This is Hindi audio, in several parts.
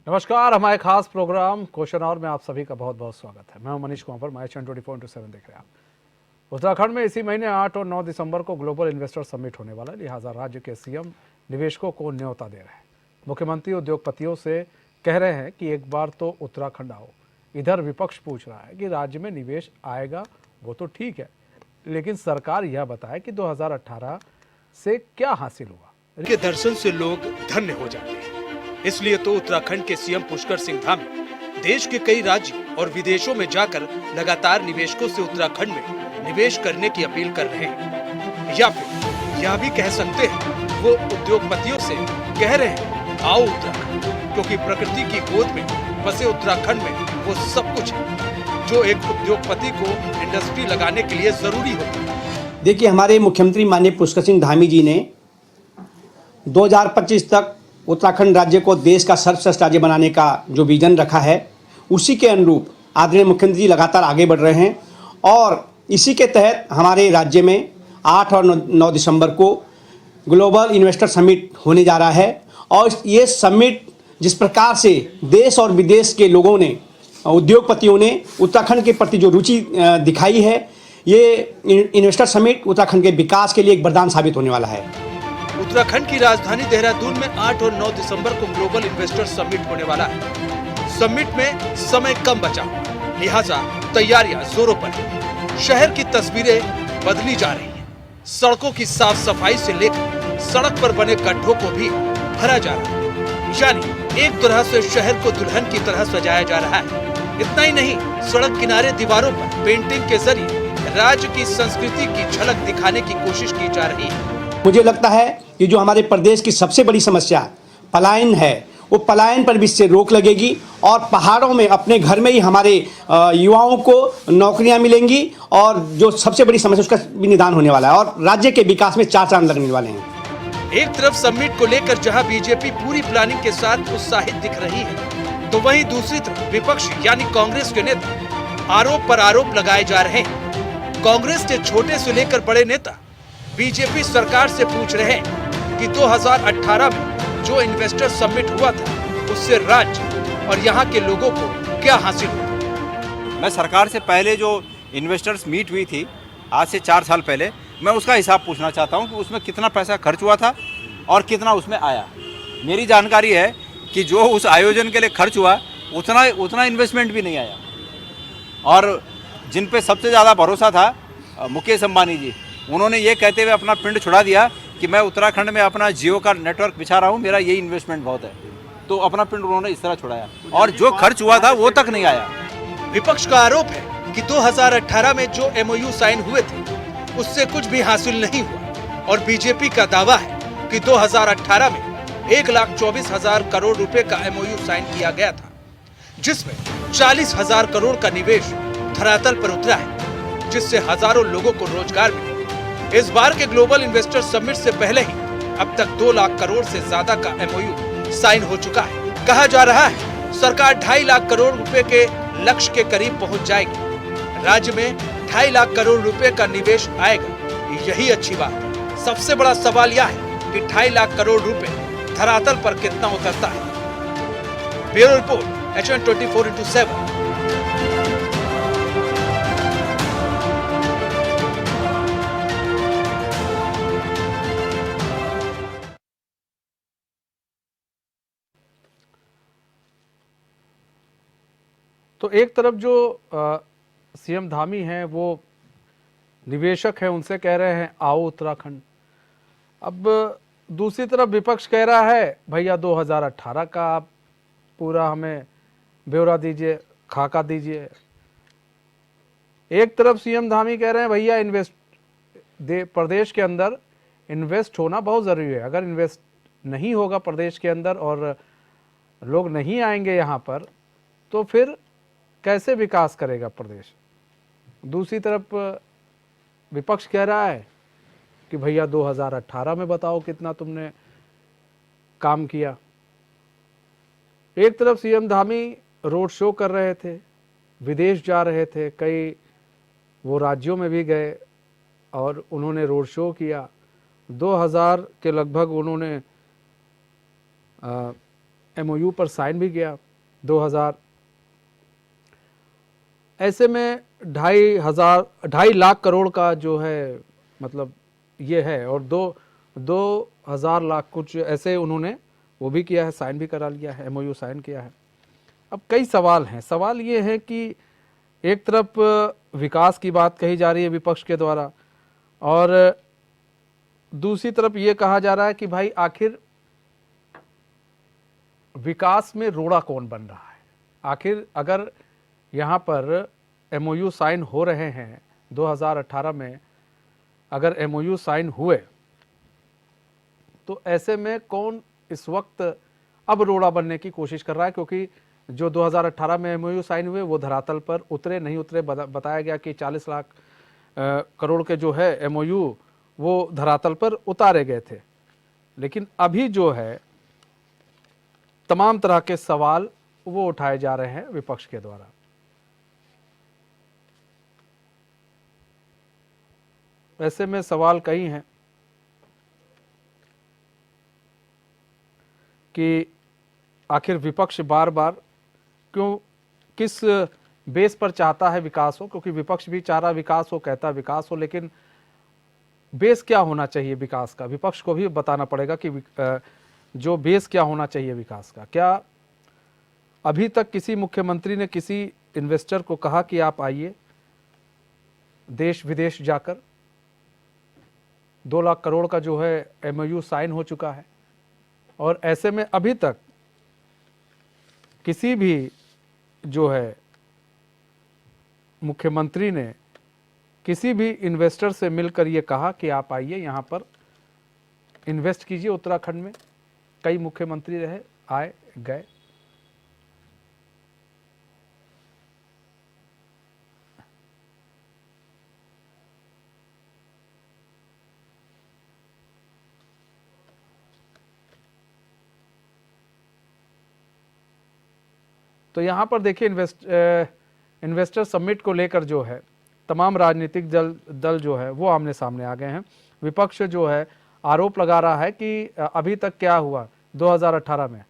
नमस्कार, हमारे खास प्रोग्राम क्वेश्चन आवर में आप सभी का बहुत बहुत स्वागत है। मैं हूं मनीष कुमार, माई चैनल 24/7 देख रहे हैं आप। उत्तराखंड में इसी महीने 8 और 9 दिसंबर को ग्लोबल इन्वेस्टर समिट होने वाला है, लिहाजा राज्य के सीएम निवेशकों को न्योता दे रहे हैं। मुख्यमंत्री उद्योगपतियों से कह रहे हैं कि एक बार तो उत्तराखंड आओ। इधर विपक्ष पूछ रहा है कि राज्य में निवेश आएगा वो तो ठीक है, लेकिन सरकार यह बताए कि 2018 से क्या हासिल हुआ। के दर्शन से लोग धन्य हो जाते हैं। इसलिए तो उत्तराखंड के सीएम पुष्कर सिंह धामी देश के कई राज्यों और विदेशों में जाकर लगातार निवेशकों से उत्तराखंड में निवेश करने की अपील कर रहे हैं। या फिर यह भी कह सकते हैं वो उद्योगपतियों से कह रहे हैं आओ उत्तराखंड, क्योंकि प्रकृति की गोद में बसे उत्तराखंड में वो सब कुछ है जो एक उद्योगपति को इंडस्ट्री लगाने के लिए जरूरी होता है। देखिए, हमारे मुख्यमंत्री माननीय पुष्कर सिंह धामी जी ने 2025 तक उत्तराखंड राज्य को देश का सर्वश्रेष्ठ राज्य बनाने का जो विजन रखा है, उसी के अनुरूप आदरणीय मुख्यमंत्री जी लगातार आगे बढ़ रहे हैं। और इसी के तहत हमारे राज्य में 8 और 9 दिसंबर को ग्लोबल इन्वेस्टर समिट होने जा रहा है। और ये समिट जिस प्रकार से देश और विदेश के लोगों ने, उद्योगपतियों ने उत्तराखंड के प्रति जो रुचि दिखाई है, ये इन्वेस्टर समिट उत्तराखंड के विकास के लिए एक वरदान साबित होने वाला है। उत्तराखंड की राजधानी देहरादून में 8 और 9 दिसंबर को ग्लोबल इन्वेस्टर समिट होने वाला है। समिट में समय कम बचा, लिहाजा तैयारियां जोरों पर है। शहर की तस्वीरें बदली जा रही हैं। सड़कों की साफ सफाई से लेकर सड़क पर बने गड्ढों को भी भरा जा रहा है। यानी एक तरह से शहर को दुल्हन की तरह सजाया जा रहा है। इतना ही नहीं, सड़क किनारे दीवारों पर पेंटिंग के जरिए राज्य की संस्कृति की झलक दिखाने की कोशिश की जा रही है। मुझे लगता है कि जो हमारे प्रदेश की सबसे बड़ी समस्या पलायन है, वो पलायन पर भी इससे रोक लगेगी और पहाड़ों में अपने घर में ही हमारे युवाओं को नौकरियां मिलेंगी और जो सबसे बड़ी समस्या उसका भी निदान होने वाला है और राज्य के विकास में चार चांद लगने वाले हैं। एक तरफ समिट को लेकर जहां बीजेपी पूरी प्लानिंग के साथ उत्साहित दिख रही है, तो वहीं दूसरी तरफ विपक्ष यानी कांग्रेस के नेता आरोप पर आरोप लगाए जा रहे हैं। कांग्रेस के छोटे से लेकर बड़े नेता बीजेपी सरकार से पूछ रहे हैं कि 2018 में जो इन्वेस्टर समिट हुआ था उससे राज्य और यहाँ के लोगों को क्या हासिल हुआ। मैं सरकार से पहले जो इन्वेस्टर्स मीट हुई थी आज से 4 साल पहले, मैं उसका हिसाब पूछना चाहता हूँ कि उसमें कितना पैसा खर्च हुआ था और कितना उसमें आया। मेरी जानकारी है कि जो उस आयोजन के लिए खर्च हुआ उतना इन्वेस्टमेंट भी नहीं आया। और जिन पे सबसे ज़्यादा भरोसा था मुकेश अंबानी जी, उन्होंने ये कहते हुए अपना पिंड छुड़ा दिया कि मैं उत्तराखंड में अपना जियो का नेटवर्क बिछा रहा हूँ, मेरा ये इन्वेस्टमेंट बहुत है। तो अपना पिंड उन्होंने इस तरह छुड़ाया और जो खर्च हुआ था वो तक नहीं आया। विपक्ष का आरोप है कि 2018 में जो एमओयू साइन हुए थे उससे कुछ भी हासिल नहीं हुआ और बीजेपी का दावा है कि 2018 में 1,24,000 करोड़ रुपए का एमओयू साइन किया गया था, जिसमें 40,000 करोड़ का निवेश धरातल पर उतरा है, जिससे हजारों लोगों को रोजगार मिला। इस बार के ग्लोबल इन्वेस्टर समिट से पहले ही अब तक 2 लाख करोड़ से ज्यादा का एमओयू साइन हो चुका है। कहा जा रहा है सरकार 2.5 लाख करोड़ रुपए के लक्ष्य के करीब पहुंच जाएगी। राज्य में 2.5 लाख करोड़ रुपए का निवेश आएगा, यही अच्छी बात है। सबसे बड़ा सवाल यह है कि 2.5 लाख करोड़ रुपए धरातल पर कितना उतरता है। Bureau report, HN 24/7। तो एक तरफ जो सीएम धामी हैं वो निवेशक हैं, उनसे कह रहे हैं आओ उत्तराखंड। अब दूसरी तरफ विपक्ष कह रहा है भैया 2018 का आप पूरा हमें ब्यौरा दीजिए, खाका दीजिए। एक तरफ सीएम धामी कह रहे हैं भैया प्रदेश के अंदर इन्वेस्ट होना बहुत ज़रूरी है। अगर इन्वेस्ट नहीं होगा प्रदेश के अंदर और लोग नहीं आएंगे यहाँ पर, तो फिर कैसे विकास करेगा प्रदेश। दूसरी तरफ विपक्ष कह रहा है कि भैया 2018 में बताओ कितना तुमने काम किया। एक तरफ सीएम धामी रोड शो कर रहे थे, विदेश जा रहे थे, कई वो राज्यों में भी गए और उन्होंने रोड शो किया। 2000 के लगभग उन्होंने एमओयू पर साइन भी किया 2000। ऐसे में 2.5 लाख करोड़ का जो है मतलब ये है, और 2,000 लाख कुछ ऐसे उन्होंने वो भी किया है, साइन भी करा लिया है, एमओयू साइन किया है। अब कई सवाल हैं। सवाल ये है कि एक तरफ विकास की बात कही जा रही है विपक्ष के द्वारा, और दूसरी तरफ ये कहा जा रहा है कि भाई आखिर विकास में रोड़ा कौन बन रहा है। आखिर अगर यहाँ पर एमओयू साइन हो रहे हैं 2018 में, अगर एमओयू साइन हुए तो ऐसे में कौन इस वक्त अब रोड़ा बनने की कोशिश कर रहा है, क्योंकि जो 2018 में एमओयू साइन हुए वो धरातल पर उतरे नहीं उतरे। बताया गया कि 40 लाख करोड़ के जो है एमओयू वो धरातल पर उतारे गए थे, लेकिन अभी जो है तमाम तरह के सवाल वो उठाए जा रहे हैं विपक्ष के द्वारा। ऐसे में सवाल कई हैं कि आखिर विपक्ष बार बार क्यों, किस बेस पर चाहता है विकास हो, क्योंकि विपक्ष भी चाह रहा विकास हो, कहता विकास हो, लेकिन बेस क्या होना चाहिए विकास का, विपक्ष को भी बताना पड़ेगा कि जो बेस क्या होना चाहिए विकास का। क्या अभी तक किसी मुख्यमंत्री ने किसी इन्वेस्टर को कहा कि आप आइए देश विदेश जाकर? 2 लाख करोड़ का जो है एमओयू साइन हो चुका है, और ऐसे में अभी तक किसी भी जो है मुख्यमंत्री ने किसी भी इन्वेस्टर से मिलकर ये कहा कि आप आइए यहाँ पर इन्वेस्ट कीजिए उत्तराखंड में। कई मुख्यमंत्री रहे, आए गए, तो यहाँ पर देखिए इन्वेस्टर समिट को लेकर जो है तमाम राजनीतिक दल जो है वो आमने सामने आ गए हैं। विपक्ष जो है आरोप लगा रहा है कि अभी तक क्या हुआ 2018 में।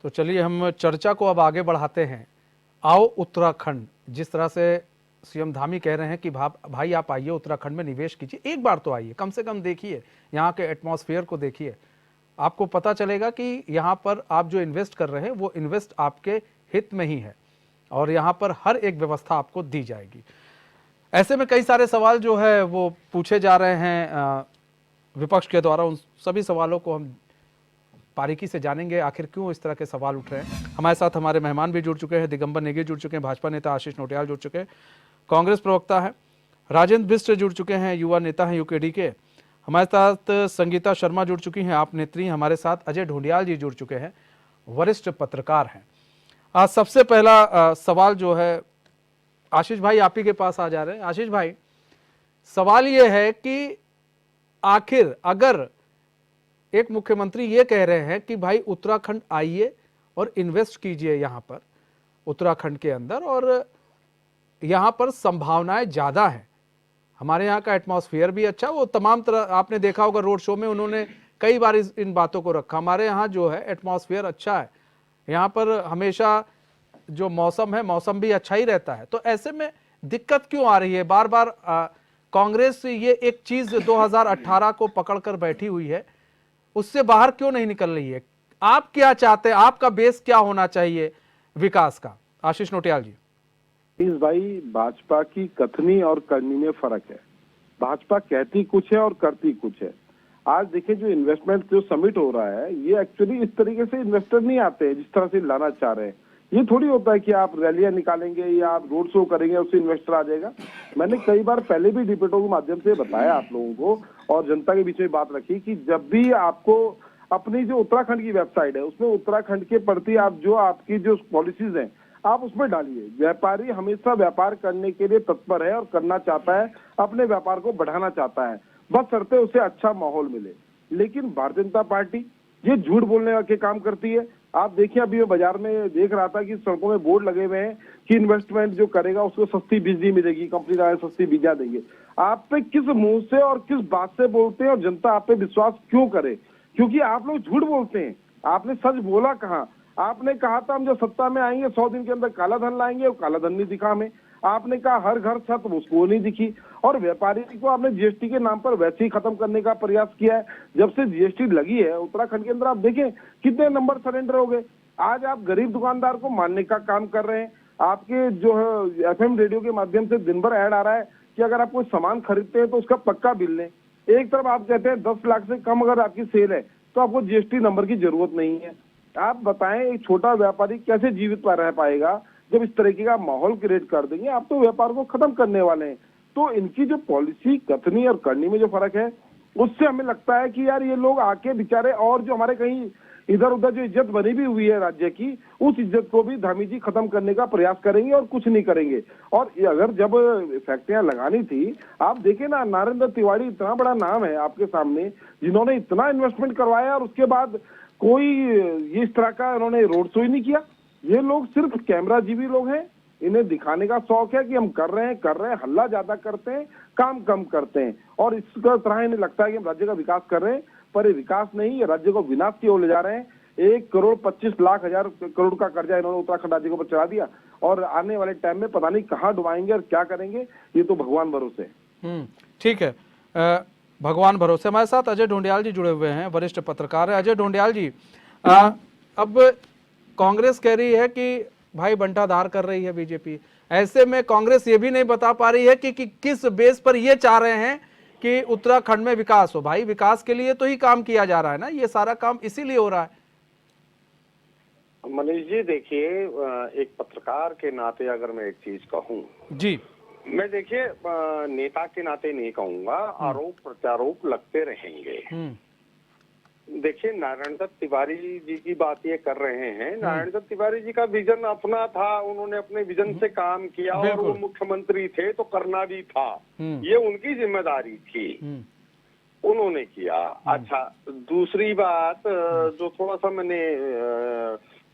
तो चलिए हम चर्चा को अब आगे बढ़ाते हैं। आओ उत्तराखंड, जिस तरह से सीएम धामी कह रहे हैं कि भाई आप आइए उत्तराखंड में निवेश कीजिए, एक बार तो आइए, कम से कम देखिए यहाँ के एटमॉस्फेयर को देखिए, आपको पता चलेगा कि यहाँ पर आप जो इन्वेस्ट कर रहे हैं वो इन्वेस्ट आपके हित में ही है, और यहाँ पर हर एक व्यवस्था आपको दी जाएगी। ऐसे में कई सारे सवाल जो है वो पूछे जा रहे हैं विपक्ष के द्वारा। उन सभी सवालों को हम बारीकी से जानेंगे, आखिर क्यों इस तरह के सवाल उठ रहे हैं। हमारे साथ हमारे मेहमान भी जुड़ चुके हैं। दिगंबर नेगी जुड़ चुके हैं, भाजपा नेता आशीष नोटियाल जुड़ चुके हैं, कांग्रेस प्रवक्ता है राजेंद्र बिष्ट जुड़ चुके हैं, युवा नेता हैं यूकेडी के। हमारे साथ संगीता शर्मा जुड़ चुकी हैं, आप नेत्री। हमारे साथ अजय ढूंढियाल जी जुड़ चुके हैं, वरिष्ठ पत्रकार हैं। आज सबसे पहला सवाल जो है आशीष भाई आप ही के पास आ जा रहे हैं। आशीष भाई, सवाल ये है कि आखिर अगर एक मुख्यमंत्री ये कह रहे हैं कि भाई उत्तराखंड आइए और इन्वेस्ट कीजिए यहाँ पर उत्तराखंड के अंदर, और यहाँ पर संभावनाएं ज़्यादा हैं, हमारे यहाँ का एटमॉस्फेयर भी अच्छा, वो तमाम तरह आपने देखा होगा रोड शो में उन्होंने कई बार इन बातों को रखा। हमारे यहाँ जो है एटमॉस्फेयर अच्छा है, यहाँ पर हमेशा जो मौसम है मौसम भी अच्छा ही रहता है। तो ऐसे में दिक्कत क्यों आ रही है? बार बार कांग्रेस ये एक चीज़ 2018 को पकड़ कर बैठी हुई है, उससे बाहर क्यों नहीं निकल रही है? आप क्या चाहते हैं, आपका बेस क्या होना चाहिए विकास का? आशीष नोटियाल जी। इस भाई भाजपा की कथनी और करनी में फर्क है। भाजपा कहती कुछ है और करती कुछ है। आज देखिए जो इन्वेस्टमेंट जो समिट हो रहा है ये एक्चुअली इस तरीके से इन्वेस्टर नहीं आते हैं जिस तरह से लाना चाह रहे हैं। ये थोड़ी होता है कि आप रैलियां निकालेंगे या आप रोड शो करेंगे उससे इन्वेस्टर आ जाएगा। मैंने कई बार पहले भी डिबेटों के माध्यम से बताया आप लोगों को और जनता के बीच में बात रखी कि जब भी आपको अपनी जो उत्तराखंड की वेबसाइट है उसमें उत्तराखंड के प्रति आप जो आपकी जो पॉलिसीज हैं आप उसमें डालिए। व्यापारी हमेशा व्यापार करने के लिए तत्पर है और करना चाहता है, अपने व्यापार को बढ़ाना चाहता है। बशर्ते उसे अच्छा माहौल मिले। लेकिन भारतीय जनता पार्टी ये झूठ बोलने के काम करती है। आप देखिए, अभी मैं बाजार में देख रहा था कि सड़कों में बोर्ड लगे हुए हैं कि इन्वेस्टमेंट जो करेगा उसको सस्ती बिजली मिलेगी, कंपनी वाले सस्ती बिजली देंगे। आप पे किस मुंह से और किस बात से बोलते हैं और जनता आप पे विश्वास क्यों करे? क्योंकि आप लोग झूठ बोलते हैं। आपने सच बोला कहाँ? आपने कहा था हम जब सत्ता में आएंगे 100 दिन के अंदर काला धन लाएंगे, और काला धन नहीं दिखा हमें। आपने कहा हर घर छत, उसको नहीं दिखी। और व्यापारी को आपने जीएसटी के नाम पर वैसे ही खत्म करने का प्रयास किया है। जब से जीएसटी लगी है उत्तराखंड के अंदर आप देखें कितने नंबर सरेंडर हो गए। आज आप गरीब दुकानदार को मारने का काम कर रहे हैं। आपके जो है एफएम रेडियो के माध्यम से दिन भर ऐड आ रहा है कि अगर आप कोई सामान खरीदते हैं तो उसका पक्का बिल लें। एक तरफ आप कहते हैं 10 लाख से कम अगर आपकी सेल है तो आपको जीएसटी नंबर की जरूरत नहीं है। आप बताएं एक छोटा व्यापारी कैसे जीवित रह पाएगा जब इस तरीके का माहौल क्रिएट कर देंगे? आप तो व्यापार को खत्म करने वाले हैं। तो इनकी जो पॉलिसी कथनी और करनी में जो फर्क है उससे हमें लगता है कि यार ये लोग आके बेचारे और जो हमारे कहीं इधर उधर जो इज्जत बनी भी हुई है राज्य की, उस इज्जत को भी धामी जी खत्म करने का प्रयास करेंगे और कुछ नहीं करेंगे। और अगर जब फैक्ट्रियां लगानी थी, आप देखें ना, नरेंद्र तिवारी इतना बड़ा नाम है आपके सामने जिन्होंने इतना इन्वेस्टमेंट करवाया और उसके बाद कोई इस तरह का उन्होंने रोड शो ही नहीं किया। ये लोग सिर्फ कैमरा जीवी लोग हैं। इन्हें दिखाने का शौक है कि हम कर रहे हैं, हल्ला ज्यादा करते हैं, काम कम करते हैं। और इसका तरह इन्हें लगता है कि हम राज्य का विकास कर रहे हैं, पर ये विकास नहीं, ये राज्य को विनाश की ओर ले जा रहे हैं। 1,25,00,000 करोड़ का कर्जा इन्होंने उत्तराखंड राज्य के ऊपर चढ़ा दिया और आने वाले टाइम में पता नहीं कहाँ डुबाएंगे और क्या करेंगे, ये तो भगवान भरोसे है। ठीक है, भगवान भरोसे। हमारे साथ अजय ढोंडियाल जी जुड़े हुए हैं, वरिष्ठ पत्रकार है। अजय ढोंडियाल जी, अब कांग्रेस कह रही है कि भाई बंटाधार कर रही है बीजेपी, ऐसे में कांग्रेस ये भी नहीं बता पा रही है कि किस बेस पर ये चाह रहे हैं कि उत्तराखंड में विकास हो। भाई विकास के लिए तो ही काम किया जा रहा है ना, ये सारा काम इसीलिए हो रहा है। मनीष जी देखिए, एक पत्रकार के नाते अगर मैं एक चीज कहूं जी, मैं देखिए नेता के नाते नहीं कहूंगा, आरोप प्रत्यारोप लगते रहेंगे। देखिए नारायण दत्त तिवारी जी की बात ये कर रहे हैं, नारायण दत्त तिवारी जी का विजन अपना था, उन्होंने अपने विजन से काम किया और वो मुख्यमंत्री थे तो करना भी था, ये उनकी जिम्मेदारी थी, उन्होंने किया। अच्छा, दूसरी बात जो थोड़ा सा मैंने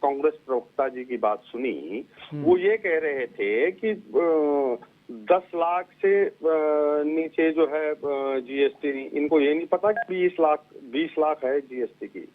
कांग्रेस प्रवक्ता जी की बात सुनी, वो ये कह रहे थे कि 10 लाख से नीचे जो है जीएसटी, इनको ये नहीं पता कि 20 लाख है जीएसटी की।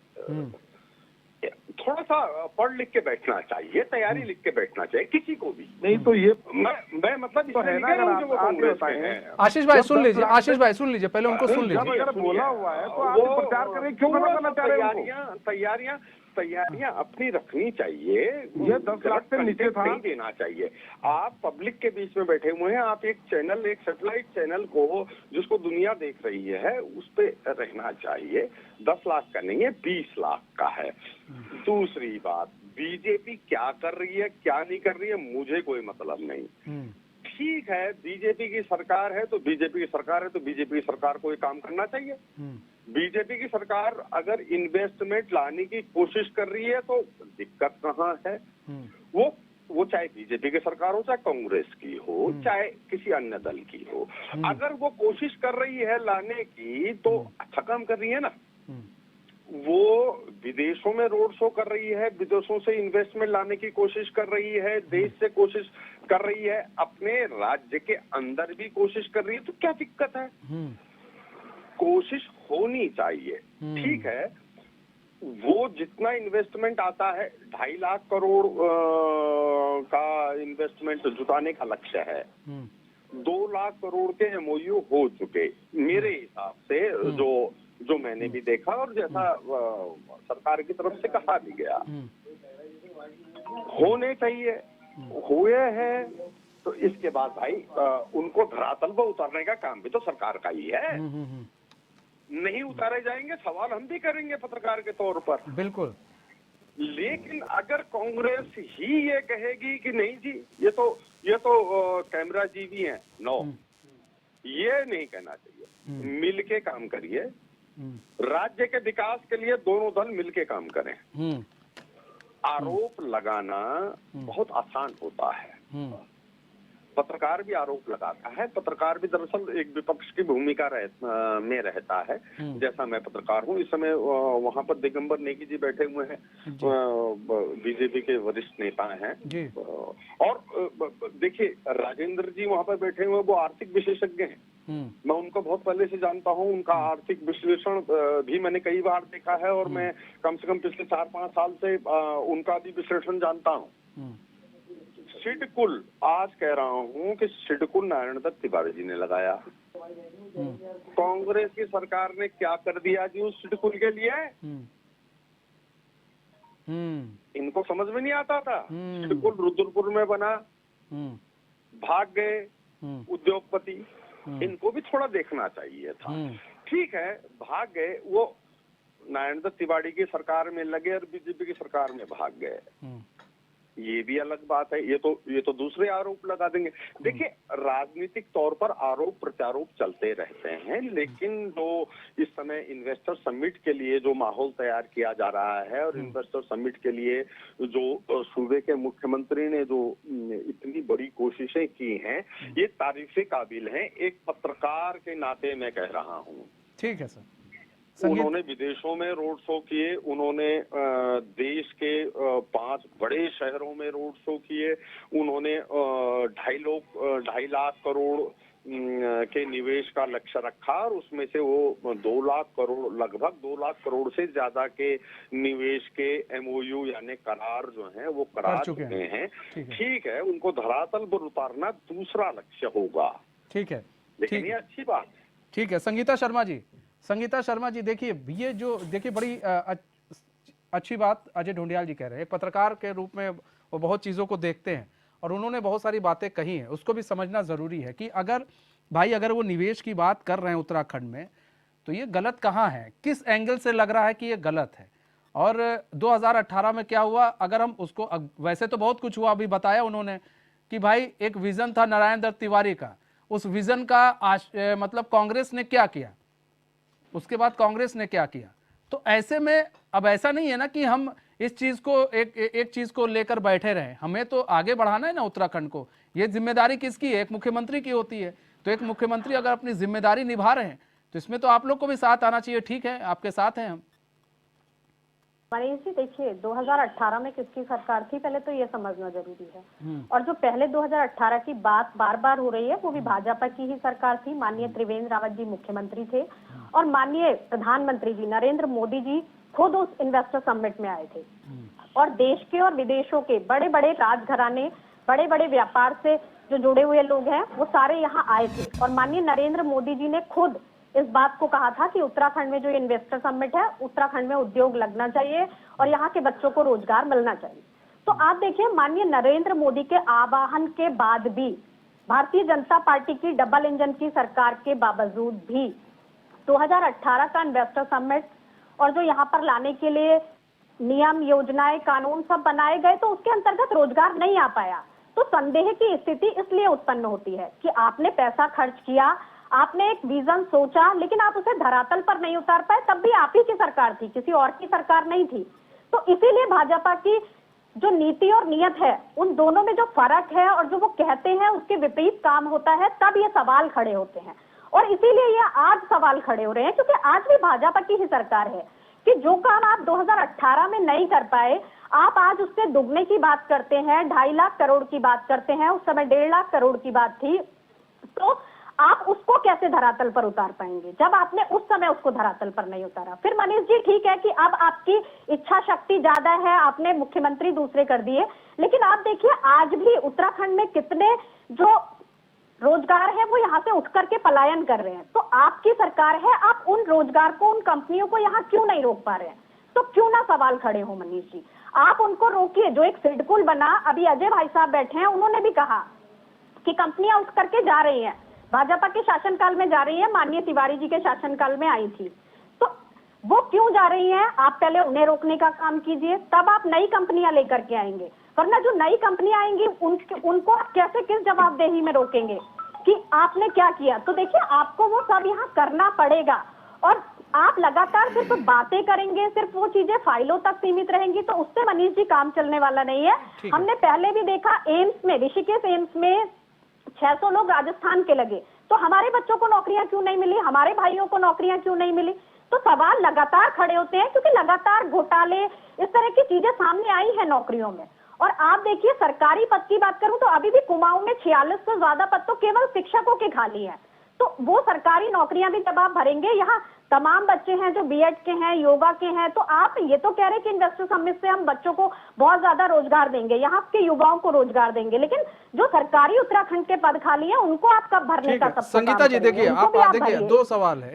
थोड़ा सा पढ़ लिख के बैठना चाहिए, तैयारी लिख के बैठना चाहिए किसी को भी। नहीं तो ये मैं मतलब तो है ना, अगर आप बताएं। आशीष भाई सुन लीजिए, आशीष भाई सुन लीजिए, पहले उनको सुन लीजिए। अगर बोला हुआ है तो आप प्रचार करें, क्यों खत्म करना चाह रहे हैं? तैयारियां अपनी रखनी चाहिए। ये 10 लाख से नीचे था, नहीं देना चाहिए। आप पब्लिक के बीच में बैठे हुए हैं, आप एक चैनल, एक सैटेलाइट चैनल को जिसको दुनिया देख रही है उस पे रहना चाहिए। 10 लाख का नहीं है, 20 लाख का है। दूसरी बात, बीजेपी क्या कर रही है क्या नहीं कर रही है मुझे कोई मतलब नहीं। ठीक है, बीजेपी की सरकार है तो बीजेपी की सरकार है तो बीजेपी की सरकार को ये काम करना चाहिए। बीजेपी की सरकार अगर इन्वेस्टमेंट लाने की कोशिश कर रही है तो दिक्कत कहाँ है? वो चाहे बीजेपी की सरकार हो, चाहे कांग्रेस की हो, चाहे किसी अन्य दल की हो, अगर वो कोशिश कर रही है लाने की तो अच्छा काम कर रही है ना। वो विदेशों में रोड शो कर रही है, विदेशों से इन्वेस्टमेंट लाने की कोशिश कर रही है, देश से कोशिश कर रही है, अपने राज्य के अंदर भी कोशिश कर रही है, तो क्या दिक्कत है? कोशिश होनी चाहिए। ठीक है, वो जितना इन्वेस्टमेंट आता है 2.5 लाख करोड़ का इन्वेस्टमेंट जुटाने का लक्ष्य है। 2 लाख करोड़ के एमओयू हो चुके मेरे हिसाब से, जो मैंने भी देखा और जैसा सरकार की तरफ से कहा भी गया, होने चाहिए, हुए हैं। तो इसके बाद भाई उनको धरातल पर उतारने का काम भी तो सरकार का ही है। नहीं उतारे जाएंगे, सवाल हम भी करेंगे पत्रकार के तौर पर, बिल्कुल। लेकिन अगर कांग्रेस ही ये कहेगी कि नहीं जी ये तो कैमरा जीवी हैं, नो, ये नहीं कहना चाहिए। मिलके काम करिए, राज्य के विकास के लिए दोनों दल मिलके काम करें। आरोप लगाना बहुत आसान होता है, पत्रकार भी आरोप लगाता है। पत्रकार भी दरअसल एक विपक्ष की भूमिका में रहता है, जैसा मैं पत्रकार हूँ। इस समय वहाँ पर दिगंबर नेगी जी बैठे हुए हैं, बीजेपी के वरिष्ठ नेता हैं। और देखिए राजेंद्र जी वहाँ पर बैठे हुए, वो आर्थिक विशेषज्ञ हैं। मैं उनको बहुत पहले से जानता हूँ, उनका आर्थिक विश्लेषण भी मैंने कई बार देखा है, और मैं कम से कम पिछले 4-5 साल से उनका भी विश्लेषण जानता हूँ। सिडकुल, आज कह रहा हूँ कि सिडकुल नारायण दत्त तिवारी जी ने लगाया। कांग्रेस की सरकार ने क्या कर दिया जी उस सिडकुल के लिए? इनको समझ में नहीं आता था। सिडकुल रुद्रपुर में बना, भाग गए उद्योगपति, इनको भी थोड़ा देखना चाहिए था। ठीक है, भाग गए, वो नारायण दत्त तिवारी की सरकार में लगे और बीजेपी की सरकार में भाग गए, ये भी अलग बात है। ये तो दूसरे आरोप लगा देंगे। देखिए राजनीतिक तौर पर आरोप प्रत्यारोप चलते रहते हैं, लेकिन जो इस समय इन्वेस्टर समिट के लिए जो माहौल तैयार किया जा रहा है, और इन्वेस्टर समिट के लिए जो सूबे के मुख्यमंत्री ने जो इतनी बड़ी कोशिशें की हैं, ये तारीफ काबिल हैं। एक पत्रकार के नाते मैं कह रहा हूँ। ठीक है सर। उन्होंने विदेशों में रोड शो किए, उन्होंने देश के 5 बड़े शहरों में रोड शो किए, उन्होंने 2.5 लाख करोड़ के निवेश का लक्ष्य रखा, और उसमें से वो 2 लाख करोड़, लगभग 2 लाख करोड़ से ज्यादा के निवेश के MOU यानी करार जो हैं वो करा चुके हैं। ठीक है, उनको धरातल पर उतारना दूसरा लक्ष्य होगा। ठीक है, लेकिन ये अच्छी बात है। ठीक है। संगीता शर्मा जी, देखिए ये जो देखिए बड़ी अच्छी बात अजय ढूंढियाल जी कह रहे हैं। एक पत्रकार के रूप में वो बहुत चीज़ों को देखते हैं, और उन्होंने बहुत सारी बातें कही हैं, उसको भी समझना ज़रूरी है कि अगर वो निवेश की बात कर रहे हैं उत्तराखंड में, तो ये गलत कहाँ है, किस एंगल से लग रहा है कि ये गलत है। और 2018 में क्या हुआ, अगर हम उसको, वैसे तो बहुत कुछ हुआ, अभी बताया उन्होंने कि भाई एक विज़न था नारायण दत्त तिवारी का, उस विज़न का मतलब कांग्रेस ने क्या किया, उसके बाद कांग्रेस ने क्या किया। तो ऐसे में अब ऐसा नहीं है ना कि हम इस चीज को एक चीज को लेकर बैठे रहें, हमें तो आगे बढ़ाना है ना उत्तराखंड को। ये जिम्मेदारी किसकी है? एक मुख्यमंत्री की होती है। तो एक मुख्यमंत्री अगर अपनी जिम्मेदारी निभा रहे हैं तो इसमें तो आप लोग को भी साथ आना चाहिए। ठीक है, आपके साथ हैं हम। मनीष जी देखिए, 2018 में किसकी सरकार थी पहले तो ये समझना जरूरी है। और जो पहले 2018 की बात बार बार हो रही है वो भी भाजपा की ही सरकार थी। माननीय त्रिवेंद्र रावत जी मुख्यमंत्री थे, और माननीय प्रधानमंत्री जी नरेंद्र मोदी जी खुद उस इन्वेस्टर समिट में आए थे, और देश के और विदेशों के बड़े बड़े राजघराने, बड़े बड़े व्यापार से जो जुड़े हुए लोग हैं वो सारे यहाँ आए थे। और माननीय नरेंद्र मोदी जी ने खुद इस बात को कहा था कि उत्तराखंड में जो इन्वेस्टर समिट है, उत्तराखंड में उद्योग लगना चाहिए और यहाँ के बच्चों को रोजगार मिलना चाहिए। तो आप देखिए, माननीय नरेंद्र मोदी के आह्वान के बाद भी, भारतीय जनता पार्टी की डबल इंजन की सरकार के बावजूद भी 2018 का इन्वेस्टर समिट और जो यहाँ पर लाने के लिए नियम, योजनाएं, कानून सब बनाए गए, तो उसके अंतर्गत रोजगार नहीं आ पाया। तो संदेह की स्थिति इसलिए उत्पन्न होती है कि आपने पैसा खर्च किया, आपने एक विजन सोचा, लेकिन आप उसे धरातल पर नहीं उतार पाए। तब भी आप ही की सरकार थी, किसी और की सरकार नहीं थी। तो इसीलिए भाजपा की जो नीति और नियत है, उन दोनों में जो फर्क है और जो वो कहते हैं उसके विपरीत काम होता है, तब ये सवाल खड़े होते हैं। और इसीलिए ये आज सवाल खड़े हो रहे हैं, क्योंकि आज भी भाजपा की ही सरकार है कि जो काम आप 2018 में नहीं कर पाए, आप आज उससे दुगने की बात करते हैं, 2.5 लाख करोड़ की बात करते हैं। उस समय 1.5 लाख करोड़ की बात थी। तो आप उसको कैसे धरातल पर उतार पाएंगे जब आपने उस समय उसको धरातल पर नहीं उतारा? फिर मनीष जी, ठीक है कि अब आपकी इच्छा शक्ति ज्यादा है, आपने मुख्यमंत्री दूसरे कर दिए, लेकिन आप देखिए आज भी उत्तराखंड में कितने जो रोजगार है वो यहाँ से उठ करके पलायन कर रहे हैं। तो आपकी सरकार है, आप उन रोजगार को, उन कंपनियों को यहाँ क्यों नहीं रोक पा रहे हैं? तो क्यों ना सवाल खड़े हो मनीष जी, आप उनको रोकिए। जो एक सिडकुल बना, अभी अजय भाई साहब बैठे हैं, उन्होंने भी कहा कि कंपनियां उठ करके जा रही हैं, भाजपा के शासनकाल में जा रही है, माननीय तिवारी जी के शासनकाल में आई थी। तो वो क्यों जा रही हैं? आप पहले उन्हें रोकने का काम कीजिए, तब आप नई कंपनियां लेकर के आएंगे। वरना जो नई कंपनियां आएंगी उनको आप कैसे, किस जवाबदेही में रोकेंगे कि आपने क्या किया? तो देखिए, आपको वो सब यहाँ करना पड़ेगा। और आप लगातार सिर्फ बातें करेंगे, सिर्फ वो चीजें फाइलों तक सीमित रहेंगी, तो उससे मनीष जी काम चलने वाला नहीं है। हमने पहले भी देखा, एम्स में, ऋषिकेश एम्स में 600 लोग राजस्थान के लगे, तो हमारे बच्चों को नौकरियां क्यों नहीं मिली, हमारे भाइयों को नौकरियां क्यों नहीं मिली? तो सवाल लगातार खड़े होते हैं क्योंकि लगातार घोटाले, इस तरह की चीजें सामने आई है नौकरियों में। और आप देखिए, सरकारी पद की बात करूं तो अभी भी कुमाऊं में 46 से ज्यादा पद तो केवल शिक्षकों के खाली है। तो वो सरकारी नौकरियां भी जब आप भरेंगे, यहाँ तमाम बच्चे हैं जो बीएड के हैं, योगा के हैं, तो आप ये तो कह रहे हैं कि इन्वेस्टर समिट से हम बच्चों को बहुत ज्यादा रोजगार देंगे, यहाँ के युवाओं को रोजगार देंगे, लेकिन जो सरकारी उत्तराखंड के पद खाली है उनको आप कब भरने का? संगीता जी देखिए, आप देखिए, दो सवाल है,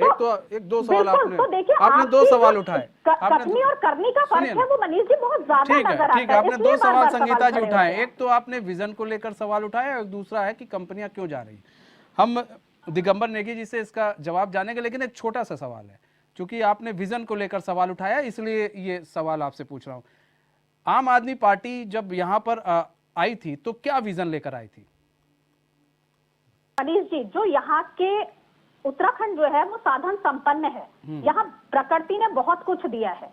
दो सवाल आपने दो सवाल उठाए, कथनी और करनी का फर्क है, वो मनीष जी बहुत ज्यादा नजर आता है। ठीक है, आपने दो सवाल संगीता जी उठाए, एक तो आपने विजन को लेकर सवाल उठाया और दूसरा है कि कंपनियां क्यों जा रही। हम दिगंबर नेगी जी से इसका जवाब जानेंगे, लेकिन एक छोटा सा सवाल है, क्योंकि आपने विजन को लेकर सवाल उठाया इसलिए ये सवाल आपसे पूछ रहा हूं। आम आदमी पार्टी जब यहां पर आई थी तो क्या विजन लेकर आई थी? मनीष जी, जो यहाँ के उत्तराखंड जो है वो साधन संपन्न है, यहाँ प्रकृति ने बहुत कुछ दिया है,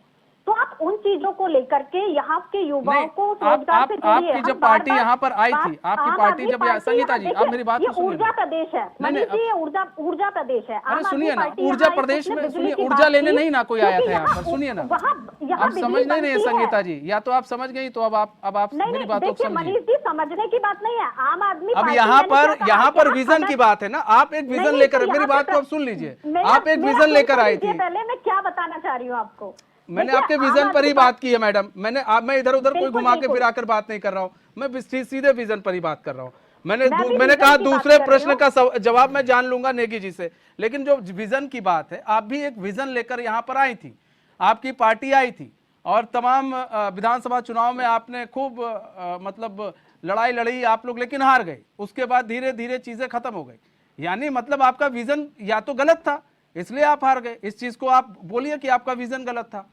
तो आप उन चीजों को लेकर के यहाँ के युवाओं को रोजगार से जोड़िए। आपकी जब पार्टी यहाँ पर आई थी, आपकी पार्टी जब, संगीता जी आप मेरी बात तो सुनिए। ऊर्जा प्रदेश है मनीष जी, ये ऊर्जा प्रदेश है। अरे सुनिए ना, ऊर्जा प्रदेश में सुनिए, ऊर्जा लेने नहीं ना कोई आया था यहाँ पर, सुनिए ना, आप समझ नहीं रहे संगीता जी, या तो आप समझ गई तो अब आप मेरी बात को समझिए। मनीष जी, समझने की बात नहीं है, आम आदमी अब यहाँ पर विजन की बात है ना, आप एक विजन लेकर, मेरी बात को अब सुन लीजिए, आप एक विजन लेकर आई थी। पहले मैं क्या बताना चाह रही हूँ आपको, मैंने आपके विजन पर ही बात की है मैडम, मैं इधर उधर कोई घुमा के फिरा कर बात नहीं कर रहा हूँ, मैं सीधे विजन पर ही बात कर रहा हूँ। मैंने कहा दूसरे प्रश्न का जवाब मैं जान लूंगा नेगी जी से, लेकिन जो विजन की बात है, आप भी एक विजन लेकर यहाँ पर आई थी, आपकी पार्टी आई थी और तमाम विधानसभा चुनाव में आपने खूब मतलब लड़ाई लड़ी आप लोग, लेकिन हार गए। उसके बाद धीरे धीरे चीजें खत्म हो गई, यानी मतलब आपका विजन या तो गलत था इसलिए आप हार गए। इस चीज को आप बोलिए कि आपका विजन गलत था,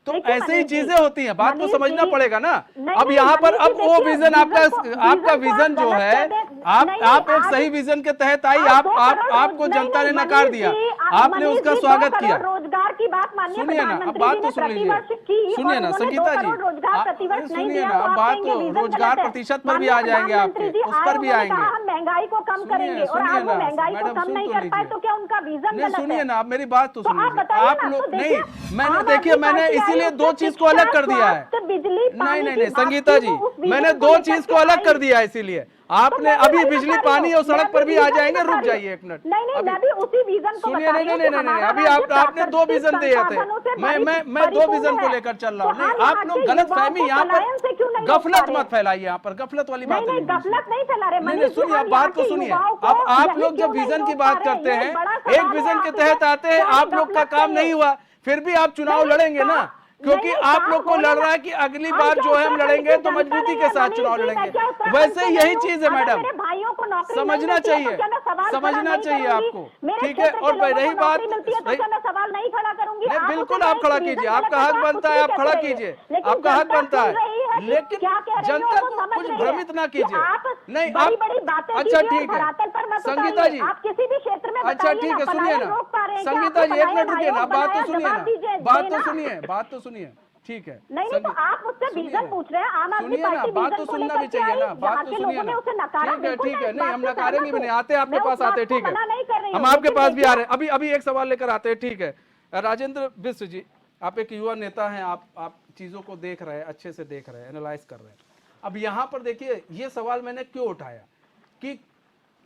तो ऐसे ही चीजें होती हैं, बात को समझना पड़ेगा ना। अब यहाँ पर अब वो विजन आपका विजन जो है, आप एक सही विजन के तहत आई, आपको जनता ने नकार दिया, आपने उसका स्वागत किया। रोजगार की बात मानिए, सुनिए ना, अब बात तो सुन लीजिए, सुनिए ना संगीता जी, सुनिए ना, अब बात तो रोजगार प्रतिशत पर भी आ जाएंगे आपके, उस पर भी आएंगे। हम महंगाई को कम करेंगे और आप वो महंगाई को कम नहीं कर पाए तो क्या उनका विजन गलत है? सुनिए ना, आप मेरी बात तो सुन लीजिए, आप लोग नहीं, मैंने देखिए, मैंने इसीलिए दो चीज को अलग कर दिया है। नहीं संगीता जी, मैंने दो चीज को अलग कर दिया है, इसीलिए आपने अभी बिजली पानी और सड़क पर भी आ जाएंगे। रुक जाइए एक मिनट, मैं भी उसी विजन को सुनिए। नहीं, अभी आपने दो विजन दिए थे, मैं दो विजन को लेकर चल रहा हूँ। नहीं, आप लोग गलत फहमी यहाँ पर, गफलत मत फैलाइए, यहाँ पर गफलत वाली बात नहीं, गफलत नहीं फैला रहे। नहीं सुनिए, आप बात को सुनिए। अब आप लोग जब विजन की बात करते हैं, एक विजन के तहत आते हैं, आप लोग का काम नहीं हुआ, फिर भी आप चुनाव लड़ेंगे ना, क्योंकि आप लोग को लड़ रहा है कि अगली बार जो है हम लड़ेंगे तो मजबूती के साथ चुनाव लड़ेंगे। वैसे यही चीज है मैडम, समझना चाहिए, समझना चाहिए आपको, ठीक है। और रही बात, सवाल नहीं खड़ा करूंगी, नहीं बिल्कुल आप खड़ा कीजिए, आपका हक बनता है, आप खड़ा कीजिए, आपका हक बनता है, लेकिन जनता को कुछ भ्रमित ना कीजिए। नहीं आप, अच्छा ठीक है संगीता जी, आप किसी भी क्षेत्र में, अच्छा ठीक है, सुनिए ना संगीता जी, एक मिनट रुकिए ना, बात तो सुनिए ना, बात तो सुनिए, ठीक है। नहीं तो आप मुझसे विजन पूछ रहे हैं, आम आदमी पार्टी बात तो सुनना भी चाहिए ना, बात तो सुनिए ना, ठीक है, नहीं हम नकारेंगे भी नहीं, आते आपके पास आते, ठीक है, हम आपके पास भी आ रहे हैं। अभी एक सवाल लेकर आते हैं, ठीक है। राजेंद्र बिष्ट जी, आप एक युवा नेता हैं, आप चीजों को देख रहे हैं, अच्छे से देख रहे हैं, एनालाइज कर रहे हैं। अब यहाँ पर देखिए, ये सवाल मैंने क्यों उठाया कि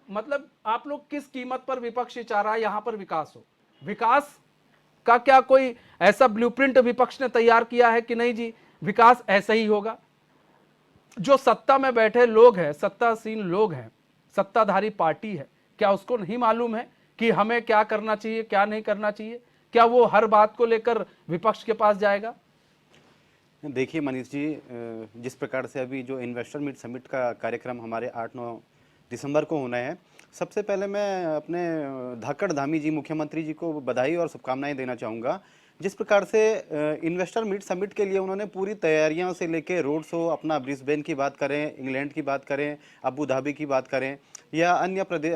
मतलब आप लोग किस कीमत पर विपक्ष चाह रहा है यहाँ पर विकास हो, विकास का क्या कोई ऐसा ब्लूप्रिंट विपक्ष ने तैयार किया है कि नहीं जी विकास ऐसा ही होगा? जो सत्ता में बैठे लोग हैं, सत्तासीन लोग हैं, सत्ताधारी पार्टी है, क्या उसको नहीं मालूम है कि हमें क्या करना चाहिए, क्या नहीं करना चाहिए? क्या वो हर बात को लेकर विपक्ष के पास जाएगा? देखिए मनीष जी, जिस प्रकार से अभी जो इन्वेस्टर मीट समिट का कार्यक्रम हमारे 8-9 दिसंबर को होना है, सबसे पहले मैं अपने धाकड़ धामी जी मुख्यमंत्री जी को बधाई और शुभकामनाएं देना चाहूँगा जिस प्रकार से इन्वेस्टर मीट समिट के लिए उन्होंने पूरी तैयारियों से लेके रोड शो, अपना ब्रिस्बेन की बात करें, इंग्लैंड की बात करें, अबू धाबी की बात करें या अन्य प्रदेश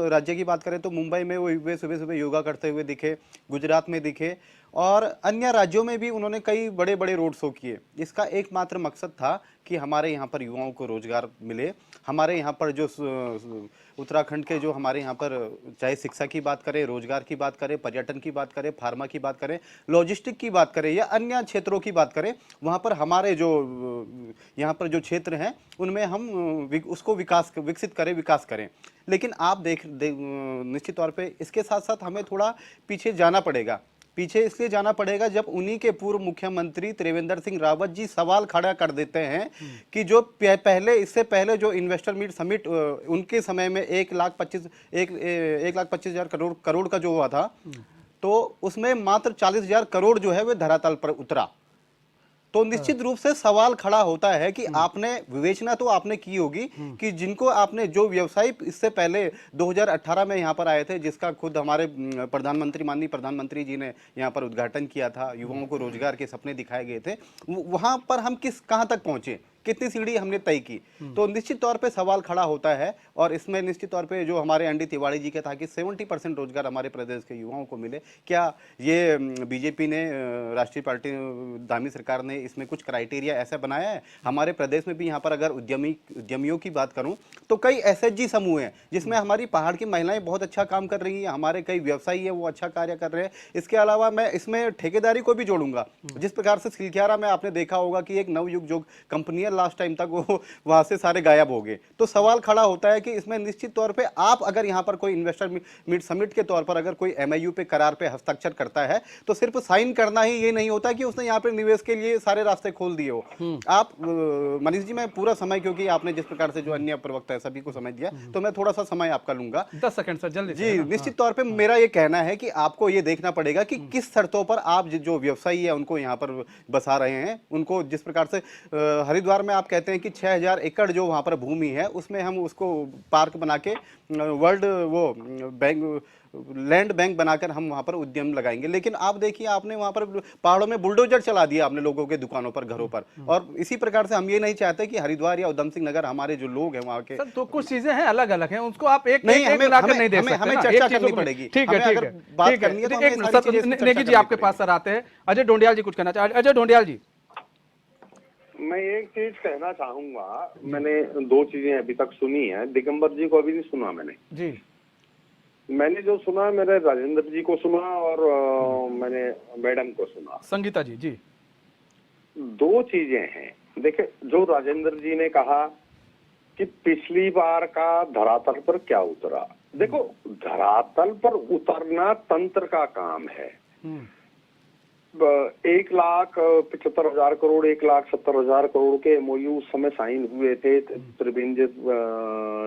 राज्य की बात करें तो मुंबई में वे सुबह सुबह योगा करते हुए दिखे, गुजरात में दिखे और अन्य राज्यों में भी उन्होंने कई बड़े बड़े रोड शो किए। इसका एकमात्र मकसद था कि हमारे यहाँ पर युवाओं को रोजगार मिले, हमारे यहाँ पर जो उत्तराखंड के जो हमारे यहाँ पर चाहे शिक्षा की बात करें, रोजगार की बात करें, पर्यटन की बात करें, फार्मा की बात करें, लॉजिस्टिक की बात करें या अन्य क्षेत्रों की बात करें, वहाँ पर हमारे जो यहाँ पर जो क्षेत्र हैं उनमें हम उसको विकसित करें, विकास करें। लेकिन आप निश्चित तौर पे इसके साथ साथ हमें थोड़ा पीछे जाना पड़ेगा। पीछे इसलिए जाना पड़ेगा जब उन्हीं के पूर्व मुख्यमंत्री त्रिवेंद्र सिंह रावत जी सवाल खड़ा कर देते हैं कि जो इससे पहले जो इन्वेस्टर मीट समिट उनके समय में 1,25,000 करोड़ का जो हुआ था, तो उसमें मात्र 40,000 करोड़ जो है वह धरातल पर उतरा। तो निश्चित रूप से सवाल खड़ा होता है कि आपने विवेचना तो आपने की होगी कि जिनको आपने जो व्यवसायी इससे पहले 2018 में यहाँ पर आए थे, जिसका खुद हमारे माननीय प्रधानमंत्री जी ने यहाँ पर उद्घाटन किया था, युवाओं को रोजगार के सपने दिखाए गए थे, वहां पर हम कहां तक पहुंचे, कितनी सीढ़ी हमने तय की। तो निश्चित तौर पे सवाल खड़ा होता है और इसमें निश्चित तौर पे जो हमारे एनडी तिवारी जी का था कि 70% रोजगार हमारे प्रदेश के युवाओं को मिले, क्या ये बीजेपी ने, राष्ट्रीय पार्टी दामी सरकार ने इसमें कुछ क्राइटेरिया ऐसा बनाया है? हमारे प्रदेश में भी यहाँ पर अगर उद्यमियों की बात करूँ तो कई एसएचजी समूह हैं जिसमें हमारी पहाड़ की महिलाएं बहुत अच्छा काम कर रही हैं, हमारे कई व्यवसायी हैं वो अच्छा कार्य कर रहे हैं। इसके अलावा मैं इसमें ठेकेदारी को भी जोड़ूंगा। जिस प्रकार से सिलक्यारा में आपने देखा होगा कि एक नवयुग जो कंपनी लास्ट टाइम तक वो वहां से सारे गायब हो गए। तो सवाल खड़ा होता है कि इसमें निश्चित तौर पे आप अगर यहाँ पर कोई इन्वेस्टर मीट समिट के तौर पर अगर कोई एमआईयू पे करार पे हस्ताक्षर करता है तो सिर्फ साइन करना ही ये नहीं होता कि उसने यहाँ पे निवेश के लिए सारे रास्ते खोल दिए हो। आप मनीष जी, मैं पूरा समय, क्योंकि आपने जिस प्रकार से जो अन्य प्रवक्ता है सभी को समय दिया, तो मैं थोड़ा सा समय आपका लूंगा, 10 सेकंड सर, जल्दी जी। निश्चित तौर पे मेरा ये कहना है कि आपको ये देखना पड़ेगा कि किस शर्तों पर आप जो व्यवसायी है उनको यहाँ पर बसा रहे हैं। उनको जिस प्रकार से हरिद्वार में आप कहते हैं कि 6,000 एकड़ जो वहाँ पर भूमि है उसमें हम उसको पार्क बना के वर्ल्ड वो लैंड बैंक बनाकर हम वहाँ पर उद्यम लगाएंगे। लेकिन आप देखिए, आपने वहाँ पर पहाड़ों में बुलडोजर चला दिया आपने लोगों के दुकानों पर, घरों पर। और इसी प्रकार से हम ये नहीं चाहते कि हरिद्वार या उधम सिंह नगर हमारे जो लोग हैं वहाँ के, सर तो कुछ चीजें हैं अलग अलग हैं, उसको आप एक नहीं, एक मिलाकर नहीं देख सकते, हमें चर्चा करनी पड़ेगी। ठीक है, ठीक है, बात करनी है तो हमें सारी चीजें चर्चा नेगी जी आपके पास सर आते हैं। अजय ढोंडियाल जी कुछ कहना चाहते हैं। अजय ढोंडियाल जी, मैं एक चीज कहना चाहूंगा। मैंने 2 चीजें अभी तक सुनी है, दिगंबर जी को अभी नहीं सुना मैंने जी। मैंने जो सुना, मैंने राजेंद्र जी को सुना और मैंने मैडम को सुना, संगीता जी। जी, 2 चीजें हैं। देखिए, जो राजेंद्र जी ने कहा कि पिछली बार का धरातल पर क्या उतरा, देखो धरातल पर उतरना तंत्र का काम है। 1,75,000 करोड़, 1,70,000 करोड़ के एमओयू उस समय साइन हुए थे त्रिवेंद्र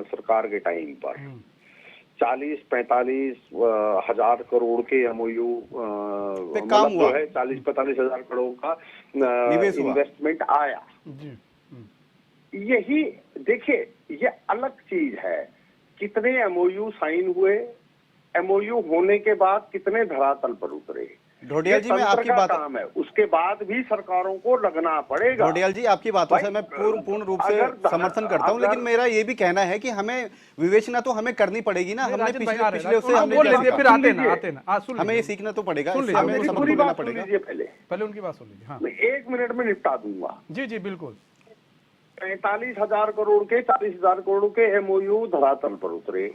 सरकार के टाइम पर। 40-45 हजार करोड़ के एमओयू काम हुआ है, 40-45 हजार करोड़ का इन्वेस्टमेंट आया। यही देखिए, ये अलग चीज है कितने एमओयू साइन हुए, एमओयू होने के बाद कितने धरातल पर उतरे। ढोडियाल जी, मैं आपकी बात काम है, उसके बाद भी सरकारों को लगना पड़ेगा। ढोडियाल जी, आपकी बातों से मैं पूर्ण रूप से समर्थन करता हूं, लेकिन मेरा ये भी कहना है कि हमें विवेचना तो हमें करनी पड़ेगी ना। हमने पिछले से फिर आते ना हमें ये सीखना तो पड़ेगा, हमें समर्थन पूरी देना बात पड़ेगा। पहले उनकी बात सुन लीजिए। हाँ, मैं 1 मिनट में निपटा दूंगा। जी जी बिल्कुल। 45,000 करोड़ के, 40,000 करोड़ के एमओयू धरातल पर उतरे।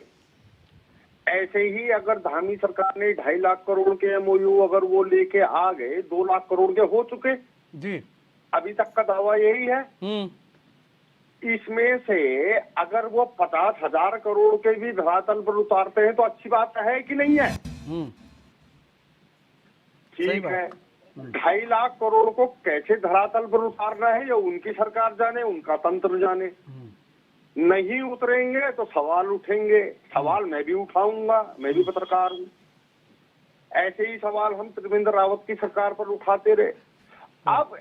ऐसे ही अगर धामी सरकार ने 2.5 लाख करोड़ के एमओयू अगर वो लेके आ गए, 2 लाख करोड़ के हो चुके जी। अभी तक का दावा यही है। इसमें से अगर वो 50,000 करोड़ के भी धरातल पर उतारते हैं तो अच्छी बात है कि नहीं है? ठीक है। 2.5 लाख करोड़ को कैसे धरातल पर उतारना है ये उनकी सरकार जाने, उनका तंत्र जाने। नहीं उतरेंगे तो सवाल उठेंगे, सवाल मैं भी उठाऊंगा, मैं भी पत्रकार हूं। ऐसे ही सवाल हम त्रिवेंद्र रावत की सरकार पर उठाते रहे। अब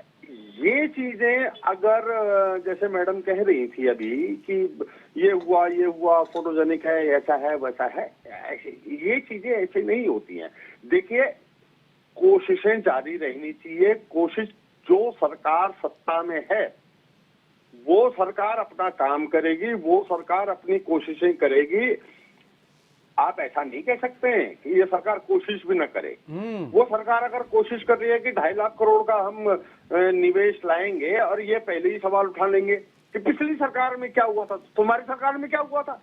ये चीजें अगर जैसे मैडम कह रही थी अभी कि ये हुआ फोटोजेनिक है, ऐसा है वैसा है, ऐसे ये चीजें ऐसे नहीं होती हैं। देखिए, कोशिशें जारी रहनी चाहिए। कोशिश, जो सरकार सत्ता में है वो सरकार अपना काम करेगी, वो सरकार अपनी कोशिशें करेगी। आप ऐसा नहीं कह सकते हैं कि ये सरकार कोशिश भी न करे। वो सरकार अगर कोशिश कर रही है कि 2.5 लाख करोड़ का हम निवेश लाएंगे, और ये पहले ही सवाल उठा लेंगे कि पिछली सरकार में क्या हुआ था, तुम्हारी सरकार में क्या हुआ था।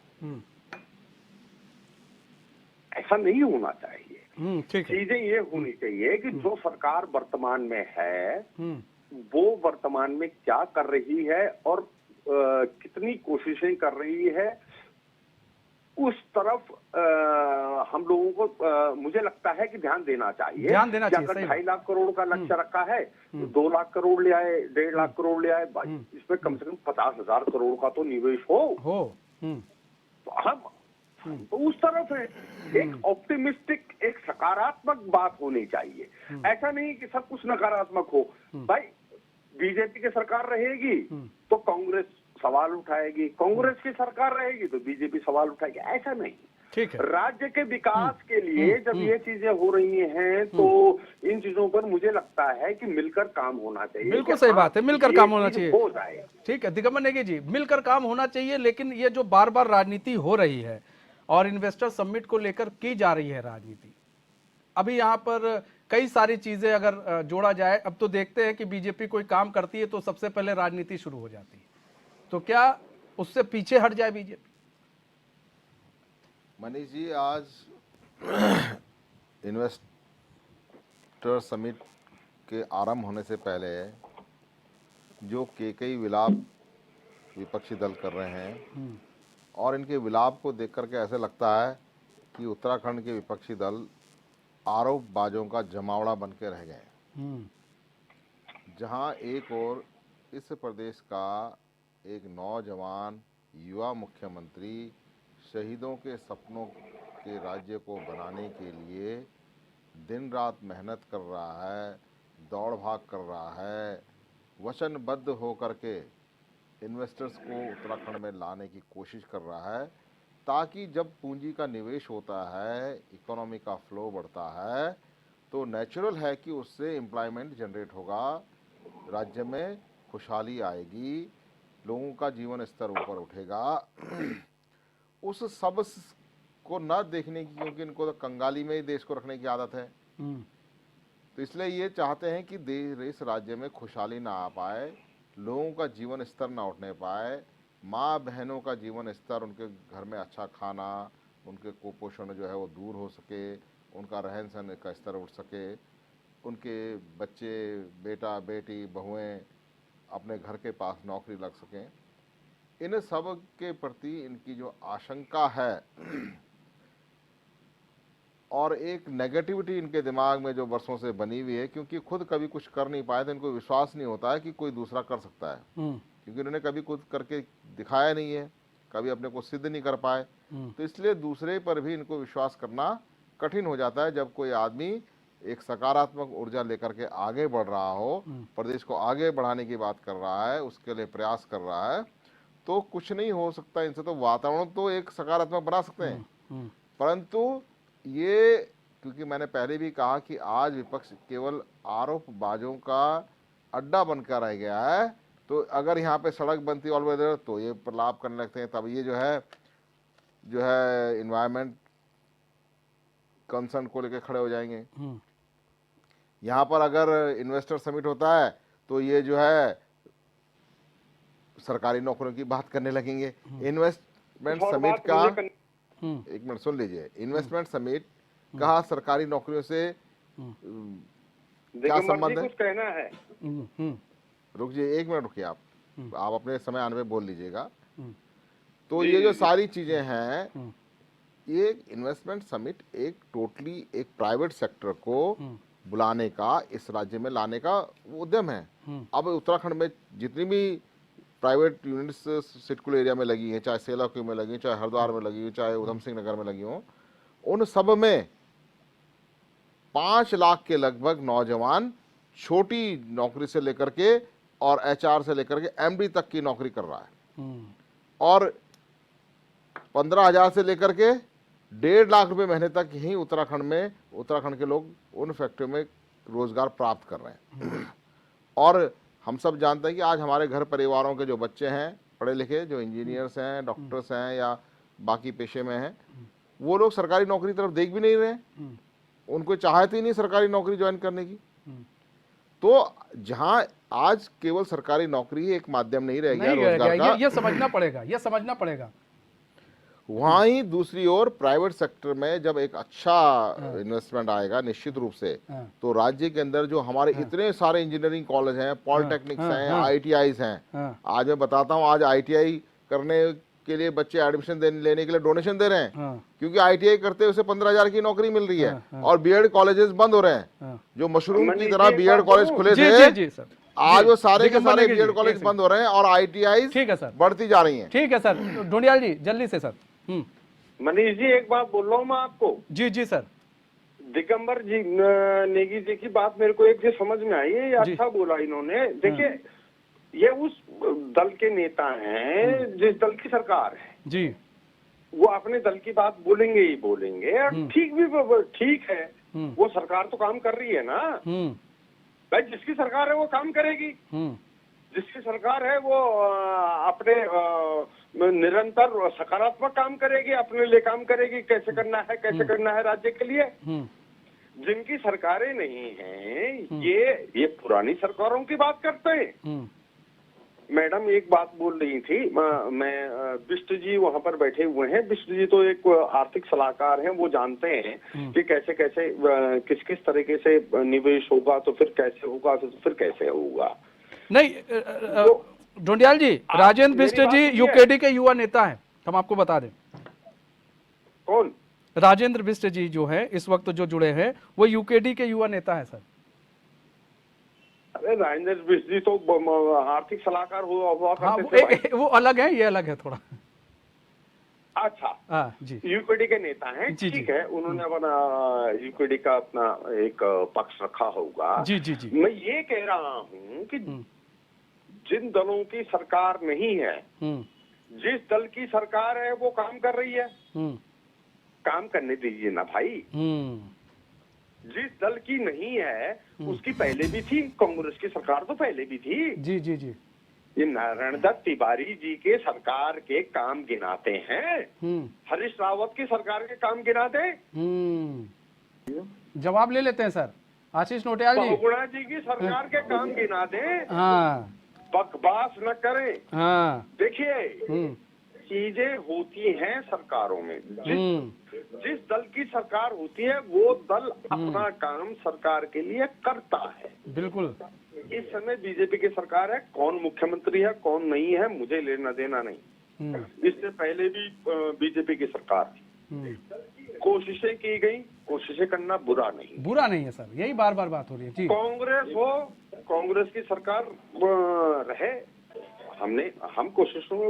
ऐसा नहीं होना चाहिए। ठीक है। चीजें ये होनी चाहिए कि जो सरकार वर्तमान में है वो वर्तमान में क्या कर रही है और कितनी कोशिशें कर रही है, उस तरफ हम लोगों को मुझे लगता है कि ध्यान देना चाहिए। ध्यान देना चाहिए, अगर सही 2.5 लाख करोड़ का लक्ष्य रखा है तो 2 लाख करोड़ ले आए, 1.5 लाख करोड़ ले आए, इसमें कम से कम 50,000 करोड़ का तो निवेश हो। तो हम तो उस तरफ है, एक ऑप्टिमिस्टिक, एक सकारात्मक बात होनी चाहिए। ऐसा नहीं कि सब कुछ नकारात्मक हो। भाई बीजेपी की सरकार रहेगी तो कांग्रेस सवाल उठाएगी, कांग्रेस की सरकार रहेगी तो बीजेपी सवाल उठाएगी, ऐसा नहीं। ठीक है। राज्य के विकास के लिए जब ये चीजें हो रही हैं तो इन चीजों पर मुझे लगता है कि मिलकर काम होना चाहिए। बिल्कुल सही बात है, मिलकर काम होना चाहिए। हो जाए। ठीक है दिगंबर नेगी जी, मिलकर काम होना चाहिए। लेकिन ये जो बार बार राजनीति हो रही है और इन्वेस्टर समिट को लेकर की जा रही है राजनीति, अभी यहाँ पर कई सारी चीजें अगर जोड़ा जाए, अब तो देखते हैं कि बीजेपी कोई काम करती है तो सबसे पहले राजनीति शुरू हो जाती है, तो क्या उससे पीछे हट जाए बीजेपी? मनीष जी, आज इन्वेस्टर समिट के आरंभ होने से पहले जो कई विलाप विपक्षी दल कर रहे हैं, और इनके विलाप को देख करके ऐसे लगता है कि उत्तराखंड के विपक्षी दल आरोपबाजों का जमावड़ा बन के रह गए। जहां एक और इस प्रदेश का एक नौजवान युवा मुख्यमंत्री शहीदों के सपनों के राज्य को बनाने के लिए दिन रात मेहनत कर रहा है, दौड़ भाग कर रहा है, वचनबद्ध होकर के इन्वेस्टर्स को उत्तराखंड में लाने की कोशिश कर रहा है, ताकि जब पूंजी का निवेश होता है, इकोनॉमी का फ्लो बढ़ता है, तो नेचुरल है कि उससे एम्प्लॉयमेंट जनरेट होगा, राज्य में खुशहाली आएगी, लोगों का जीवन स्तर ऊपर उठेगा। उस सब को न देखने की, क्योंकि इनको तो कंगाली में ही देश को रखने की आदत है, तो इसलिए ये चाहते हैं कि इस राज्य में खुशहाली ना आ पाए, लोगों का जीवन स्तर ना उठने पाए, माँ बहनों का जीवन स्तर, उनके घर में अच्छा खाना, उनके कुपोषण जो है वो दूर हो सके, उनका रहन सहन का स्तर उठ सके, उनके बच्चे, बेटा बेटी, बहुएं अपने घर के पास नौकरी लग सकें। इन सब के प्रति इनकी जो आशंका है और एक नेगेटिविटी इनके दिमाग में जो वर्षों से बनी हुई है, क्योंकि खुद कभी कुछ कर नहीं पाए तो इनको विश्वास नहीं होता है कि कोई दूसरा कर सकता है, क्योंकि इन्होंने कभी खुद करके दिखाया नहीं है, कभी अपने को सिद्ध नहीं कर पाए, तो इसलिए दूसरे पर भी इनको विश्वास करना कठिन हो जाता है। जब कोई आदमी एक सकारात्मक ऊर्जा लेकर के आगे बढ़ रहा हो, प्रदेश को आगे बढ़ाने की बात कर रहा है, उसके लिए प्रयास कर रहा है, तो कुछ नहीं हो सकता इनसे। तो वातावरण तो एक सकारात्मक बना सकते हैं, परंतु ये, क्योंकि मैंने पहले भी कहा कि आज विपक्ष केवल आरोपबाजों का अड्डा बनकर रह गया है, तो अगर यहाँ पे सड़क बनती ऑल वेदर तो ये प्रलाप करने लगते हैं, तब ये जो है इन्वायरमेंट कंसर्न को लेकर खड़े हो जाएंगे। यहाँ पर अगर इन्वेस्टर समिट होता है तो ये जो है सरकारी नौकरियों की बात करने लगेंगे। इन्वेस्टमेंट समिट का, एक मिनट सुन लीजिए, इन्वेस्टमेंट समिट कहा सरकारी नौकरियों से क्या संबंध है? कुछ कहना है? रुक जाइए, एक मिनट रुकिए, आप अपने समय आने में बोल लीजिएगा। तो ये जो सारी चीजें हैं, ये इन्वेस्टमेंट समिट एक टोटली एक प्राइवेट सेक्टर को बुलाने का, इस राज्य में लाने का उद्यम है। अब उत्तराखंड में जितनी भी प्राइवेट यूनिट्स सिटकुल एरिया में लगी हैं, चाहे सेलाक्यू में लगी, चाहे हरिद्वार में लगी हो, चाहे उधम सिंह नगर में लगी हो, उन सब में 5 लाख के लगभग नौजवान छोटी नौकरी से लेकर के और एचआर से लेकर के एमडी तक की नौकरी कर रहा है, और 15,000 से लेकर के 1.5 लाख रुपए महीने तक ही उत्तराखंड के लोग उन फैक्ट्रियों में रोजगार प्राप्त कर रहे हैं। और हम सब जानते हैं कि आज हमारे घर परिवारों के जो बच्चे हैं पढ़े लिखे, जो इंजीनियर्स हैं, डॉक्टर्स हैं या बाकी पेशे में हैं, वो लोग सरकारी नौकरी तरफ देख भी नहीं रहे हैं, उनको चाहते ही नहीं सरकारी नौकरी ज्वाइन करने की। तो जहां आज केवल सरकारी नौकरी ही एक माध्यम नहीं रह गया रोजगार का, ये समझना पड़ेगा, ये समझना पड़ेगा। वहाँ ही दूसरी ओर प्राइवेट सेक्टर में जब एक अच्छा इन्वेस्टमेंट आएगा निश्चित रूप से, तो राज्य के अंदर जो हमारे इतने सारे इंजीनियरिंग कॉलेज हैं, पॉलिटेक्निक्स हैं, ITIs हैं, आज मैं बताता हूँ, आज ITI करने के लिए बच्चे एडमिशन लेने के लिए डोनेशन दे रहे हैं, क्योंकि ITI करते हुए उसे 15,000 की नौकरी मिल रही है। और बीएड कॉलेजेस बंद हो रहे हैं, जो मशरूम की तरह बीएड कॉलेज खुले थे, आज वो सारे के सारे बीएड कॉलेज बंद हो रहे हैं और ITIs ठीक है सर बढ़ती जा रही हैं। ठीक है सर। ढूंढियाल जी जल्दी से सर। मनीष जी एक बात बोल रहा हूँ मैं आपको। जी जी सर। दिगंबर जी नेगी जी की बात मेरे को एक चीज समझ में आई है, ये अच्छा बोला इन्होंने। देखिए ये उस दल के नेता हैं जिस दल की सरकार है जी, वो अपने दल की बात बोलेंगे ही बोलेंगे। और ठीक है, वो सरकार तो काम कर रही है ना भाई, जिसकी सरकार है वो काम करेगी, जिसकी सरकार है वो अपने निरंतर सकारात्मक काम करेगी, अपने लिए काम करेगी, कैसे करना है राज्य के लिए। जिनकी सरकारें नहीं हैं ये पुरानी सरकारों की बात करते हैं। मैडम एक बात बोल रही थी, मैं बिष्ट जी वहां पर बैठे हुए हैं। बिष्ट जी तो एक आर्थिक सलाहकार हैं, वो जानते हैं कि कैसे किस किस तरीके से निवेश होगा तो फिर कैसे होगा, फिर कैसे होगा। नहीं ढूंढियाल जी, राजेंद्र बिष्ट जी यूकेडी के युवा नेता हैं, हम आपको बता दें। कौन? राजेंद्र बिष्ट जी जो है इस वक्त जो जुड़े हैं वो यूकेडी के युवा नेता है सर। अरे राजेंद्र बिष्ट जी तो आर्थिक सलाहकार हुआ करते थे। वो अलग है, ये अलग है थोड़ा। अच्छा जी, यूकेडी के नेता हैं, ठीक है, उन्होंने अपना यूकेडी का अपना एक पक्ष रखा होगा। जी जी जी। मैं ये कह रहा हूँ कि जिन दलों की सरकार नहीं है, जिस दल की सरकार है वो काम कर रही है, काम करने दीजिए ना भाई। जिस दल की नहीं है उसकी पहले भी थी, कांग्रेस की सरकार तो पहले भी थी। जी जी जी। ये नारायण दत्त तिवारी जी के सरकार के काम गिनाते हैं, हरीश रावत की सरकार के काम गिनाते। जवाब ले लेते हैं सर आशीष नोटियाल जी। बहुगुणा जी की सरकार के काम गिना दें, बकवास न करें। देखिए चीजें होती हैं सरकारों में, जिस दल की सरकार होती है वो दल अपना काम सरकार के लिए करता है। बिल्कुल। इस समय बीजेपी की सरकार है, कौन मुख्यमंत्री है कौन नहीं है मुझे लेना देना नहीं। इससे पहले भी बीजेपी की सरकार थी, कोशिशें की गई, कोशिशें करना बुरा नहीं है सर, यही बार बार बात हो रही है जी। कांग्रेस हो, कांग्रेस की सरकार रहे, हम कोशिशों में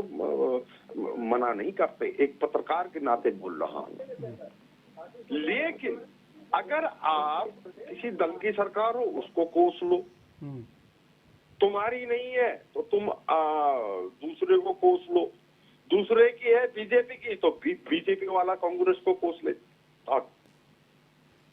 मना नहीं करते, एक पत्रकार के नाते बोल रहा हूँ। लेकिन अगर आप किसी दल की सरकार हो उसको कोस लो, तुम्हारी नहीं है तो तुम दूसरे को कोस लो, दूसरे की है बीजेपी की तो बीजेपी वाला कांग्रेस को कोस ले।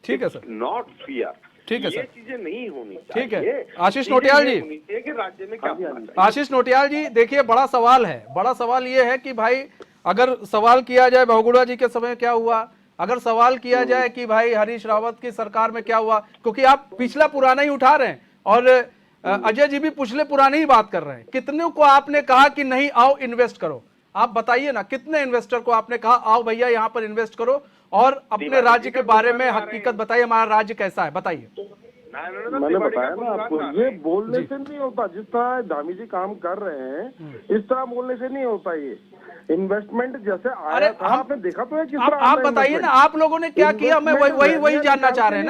ठीक है सर, नॉट फियर। ठीक है ये सर, चीजें नहीं होनी चाहिए। ठीक है आशीष नोटियाल जी। कि राज्य में क्या आशीष नोटियाल जी देखिए, बड़ा सवाल है, बड़ा सवाल ये है कि भाई अगर सवाल किया जाए बहुगुणा जी के समय क्या हुआ, अगर सवाल किया जाए कि भाई हरीश रावत की सरकार में क्या हुआ, क्योंकि आप पिछला पुराना ही उठा रहे हैं और अजय जी भी पिछले पुराने ही बात कर रहे हैं। कितने को आपने कहा कि नहीं आओ इन्वेस्ट करो, आप बताइए ना, कितने इन्वेस्टर को आपने कहा आओ भैया यहाँ पर इन्वेस्ट करो और अपने राज्य के बारे में हकीकत बताइए, हमारा राज्य कैसा है बताइए। मैंने बताया ना आपको, ये बोलने से नहीं होता, जिस तरह धामी जी काम कर रहे हैं इस तरह बोलने से नहीं होता। ये इन्वेस्टमेंट जैसे आया था आपने देखा तो है किस तरह। आप बताइए ना आप लोगों ने क्या किया, मैं वही जानना चाह रहे हैं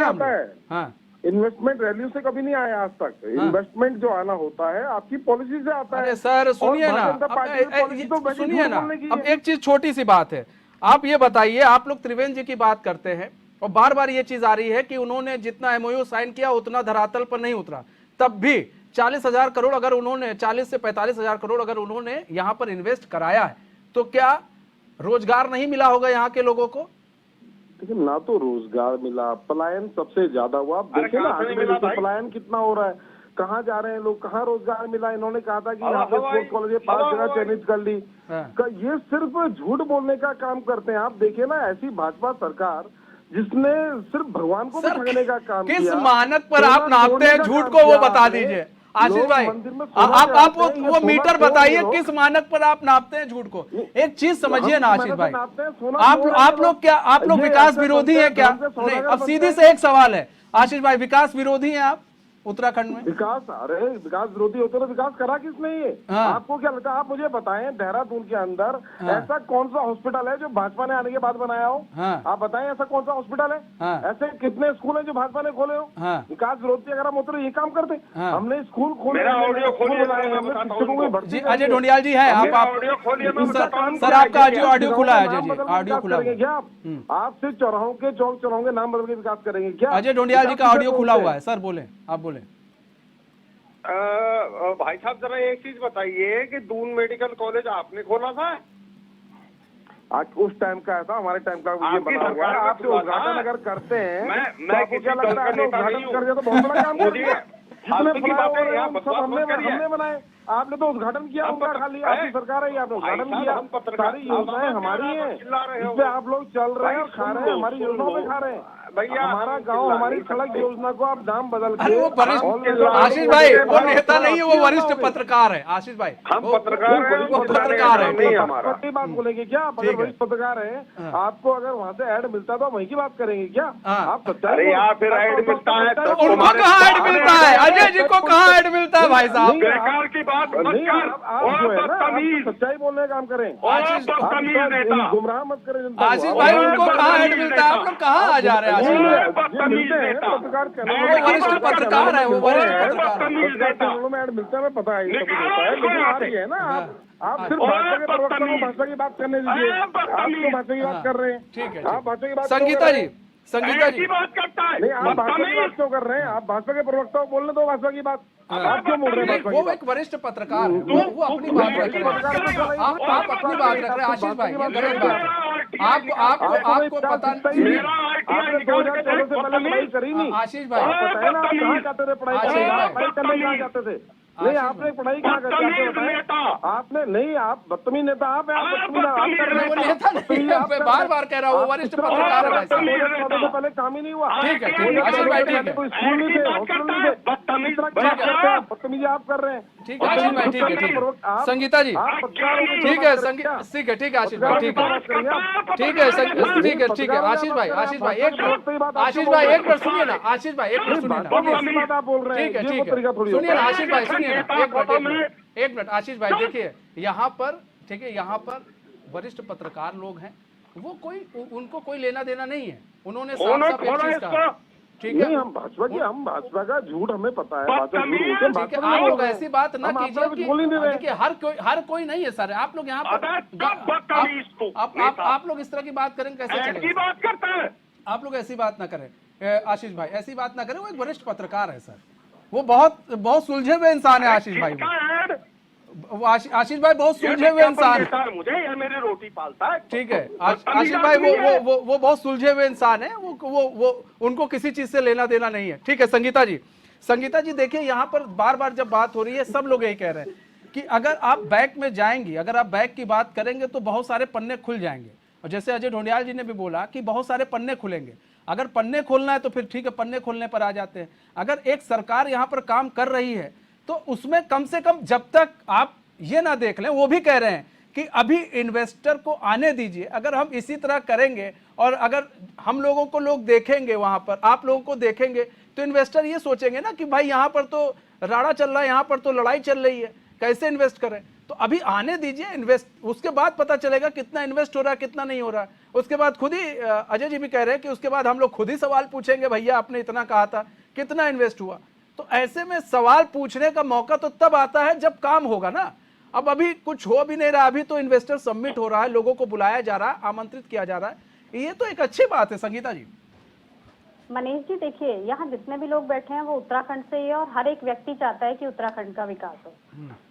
ना। इन्वेस्टमेंट रैलियों से कभी नहीं आया आज तक। इन्वेस्टमेंट जो आना होता है आपकी पॉलिसी से आता है। अरे सर सुनिए ना, अब एक चीज छोटी सी बात है, आप ये बताइए, आप लोग त्रिवेंद्र जी की बात करते हैं और बार बार ये चीज आ रही है कि उन्होंने जितना एमओयू साइन किया उतना धरातल पर नहीं उतरा, तब भी 40,000 करोड़ अगर उन्होंने 40 से 45,000 करोड़ अगर उन्होंने यहाँ पर इन्वेस्ट कराया है तो क्या रोजगार नहीं मिला होगा यहाँ के लोगों को? देखिए ना तो रोजगार मिला, पलायन सबसे ज्यादा हुआ। आप देखिए ना आज में तो पलायन कितना हो रहा है, कहाँ जा रहे हैं लोग, कहाँ रोजगार मिला। इन्होंने कहा था कि यहाँ पे स्पोर्ट्स कॉलेज 5 जगह चयनित कर ली। ये सिर्फ झूठ बोलने का काम करते हैं। आप देखिए ना ऐसी भाजपा सरकार जिसने सिर्फ भगवान को ठगने का काम किया। किस मानक पर आप नापते हैं झूठ को, वो बता दीजिए आशीष भाई। आप वो मीटर बताइए किस मानक पर आप नापते हैं झूठ को। एक चीज समझिए ना आशीष भाई, आप लोग क्या, आप लोग विकास विरोधी हैं क्या? नहीं, अब सीधी से एक सवाल है आशीष भाई, विकास विरोधी हैं आप उत्तराखंड में? विकास, अरे विकास विरोधी होते तो विकास करा किसने ये? आपको क्या लगता है? आप मुझे बताएं देहरादून के अंदर ऐसा कौन सा हॉस्पिटल है जो भाजपा ने आने के बाद बनाया हो? आप बताएं ऐसा कौन सा हॉस्पिटल है? ऐसे कितने स्कूल हैं जो भाजपा ने खोले हो? विकास विरोधी अगर हम होते तो ये काम करते। हमने स्कूल खोले, अजय ढोंडियाल जी है आप सर, आपका ऑडियो खुला है। अजय जी ऑडियो खुला है क्या? आप सिर्फ चौराहों के चौक चौराहों के नाम बदल के विकास करेंगे क्या? अजय ढोंडियाल जी का ऑडियो खुला हुआ है सर, बोले आप बोले। भाई साहब जरा एक चीज बताइए कि दून मेडिकल कॉलेज आपने खोला था? आज उस टाइम का था, हमारे टाइम का ये बना हुआ है। आप जो उद्घाटन अगर करते हैं मैं तो क्या लगता है उद्घाटन कर दिया तो बहुत बड़ा काम कर दिया। जितने फ्लाईओवर हैं सब हमने बनाए, आपने तो उद्घाटन किया उनका, खाली आपकी सरकार है, आपने उद्घाटन किया। सारी योजनाएं हमारी हैं, जिसपे आप लोग चल रहे हैं और खा रहे हैं, हमारी योजनाओं पे खा रहे हैं। भैया हमारा गांव हमारी सड़क योजना को आप नाम बदल के, वो वरिष्ठ आशीष भाई वो नेता नहीं है, वो वरिष्ठ पत्रकार है आशीष भाई। हम पत्रकार हैं, वो पत्रकार है। नहीं हमारा बात बोलेंगे क्या? अगर वरिष्ठ पत्रकार है, आपको अगर वहाँ से ऐड मिलता है तो वहीं की बात करेंगे क्या? आप अरे यार फिर ऐड मिलता है तो उनको कहाँ ऐड मिलता है? अजय जी को कहाँ ऐड मिलता है भाई साहब? बेकार की बात मत कर, आप जो है ना सच्चाई बोलने का काम करें, गुमराह मत करें। आशीष भाई उनको कहाँ ऐड मिलता है? आप लोग कहाँ आ जा रहे हैं? पत्रकार वरिष्ठ पत्रकार है, वो वरिष्ठ पत्रकार में ऐड मिलता है, पता है लेकिन आ रही है ना। आप सिर्फ भाजपा के प्रवक्ता को भाजपा की बात करने दीजिए, आप तो भाजपा की बात कर रहे हैं। ठीक है, आप भाजपा की बात संगीता जी, संगीता जी बात करता है नहीं, आप भाजपा की बात क्यों कर रहे हैं? आप भाजपा के प्रवक्ता को बोलने दो भाजपा की बात, आप क्यों बोल रहे हैं? वो एक वरिष्ठ पत्रकार है, वो अपनी बात रख रहे हैं। आप अपनी बात रख रहे हैं आशीष भाई, ये गलत बात है। आपको पता नहीं, आपने 2014 से पहले पढ़ाई करी नहीं आशीष भाई, पता है ना आप कहाँ जाते थे पढ़ाई करने, कहाँ जाते थे? नहीं आपने पढ़ाई कहाँ करते आपने? नहीं आप बदतमीज नेता, आप बदतमीज आप कर रहे वो नेता नहीं है, मैं बार बार कह रहा हूँ, वो वरिष्ठ पत्रकार है भाई साहब। 2014 से पहले काम ही नहीं हुआ। ठीक है आशीष भाई, ठीक है स्कूल नहीं थे, हॉस्टल नहीं थे, बदतमीजी आप कर रहे हैं। ठीक है आशीष भाई, ठीक है ठीक है संगीता जी, ठीक है ठीक है आशीष भाई, ठीक है ठीक है आशीष भाई, एक मिनट आशीष भाई, एक मिनट सुनिए ना आशीष भाई, एक मिनट सुनिए ना, आप बोल रहे हैं, ठीक है सुनिए ना आशीष भाई, सुनिए ना एक मिनट आशीष भाई। देखिए यहाँ पर, ठीक है, यहाँ पर वरिष्ठ पत्रकार लोग हैं, वो कोई उनको कोई लेना देना नहीं है, उन्होंने साफ एक चीज कहा। ठीक है, हम भाजपा का झूठ हमें पता है, ठीक है, आप लोग ऐसी बात ना कीजिए कि देखिए हर कोई नहीं है सर, आप लोग यहाँ पर आप लोग इस तरह की बात करें कैसे चलेगा? आप लोग ऐसी बात ना करें आशीष भाई, ऐसी बात ना करें, वो एक वरिष्ठ पत्रकार है सर, वो बहुत सुलझे हुए इंसान है आशीष भाई, वो आशीष भाई बहुत सुलझे हुए इंसान है, मुझे ये मेरी रोटी पालता है। ठीक है आशीष भाई, वो बहुत सुलझे हुए इंसान है, वो उनको किसी चीज से लेना देना नहीं है। ठीक है संगीता जी देखिए यहाँ पर बार बार जब बात हो रही है, सब लोग यही कह रहे हैं कि अगर आप बैंक में जाएंगी, अगर आप बैंक की बात करेंगे तो बहुत सारे पन्ने खुल जाएंगे, और जैसे अजय ढोंडियाल जी ने भी बोला कि बहुत सारे पन्ने खुलेंगे। अगर पन्ने खोलना है तो फिर ठीक है, पन्ने खोलने पर आ जाते हैं। अगर एक सरकार यहाँ पर काम कर रही है तो उसमें कम से कम जब तक आप ये ना देख लें, वो भी कह रहे हैं कि अभी इन्वेस्टर को आने दीजिए। अगर हम इसी तरह करेंगे और अगर हम लोगों को लोग देखेंगे, वहां पर आप लोगों को देखेंगे, तो इन्वेस्टर ये सोचेंगे ना कि भाई यहाँ पर तो राड़ा चल रहा है, यहाँ पर तो लड़ाई चल रही है, कैसे इन्वेस्ट करें? तो अभी आने दीजिए इन्वेस्ट, उसके बाद पता चलेगा कितना इन्वेस्ट हो रहा है, कितना नहीं हो रहा है। उसके बाद खुद ही अजय जी भी कह रहे हैं कि उसके बाद हम लोग खुद ही सवाल पूछेंगे, भैया आपने इतना कहा था, कितना इन्वेस्ट हुआ? तो ऐसे में सवाल पूछने का मौका तो तब आता है जब काम होगा ना। अब अभी कुछ हो भी नहीं रहा, अभी तो इन्वेस्टर सबमिट हो रहा है, लोगों को बुलाया जा रहा है, आमंत्रित किया जा रहा है, ये तो एक अच्छी बात है। संगीता जी, मनीष जी देखिए, यहाँ जितने भी लोग बैठे हैं वो उत्तराखंड से ही है और हर एक व्यक्ति चाहता है कि उत्तराखंड का विकास हो।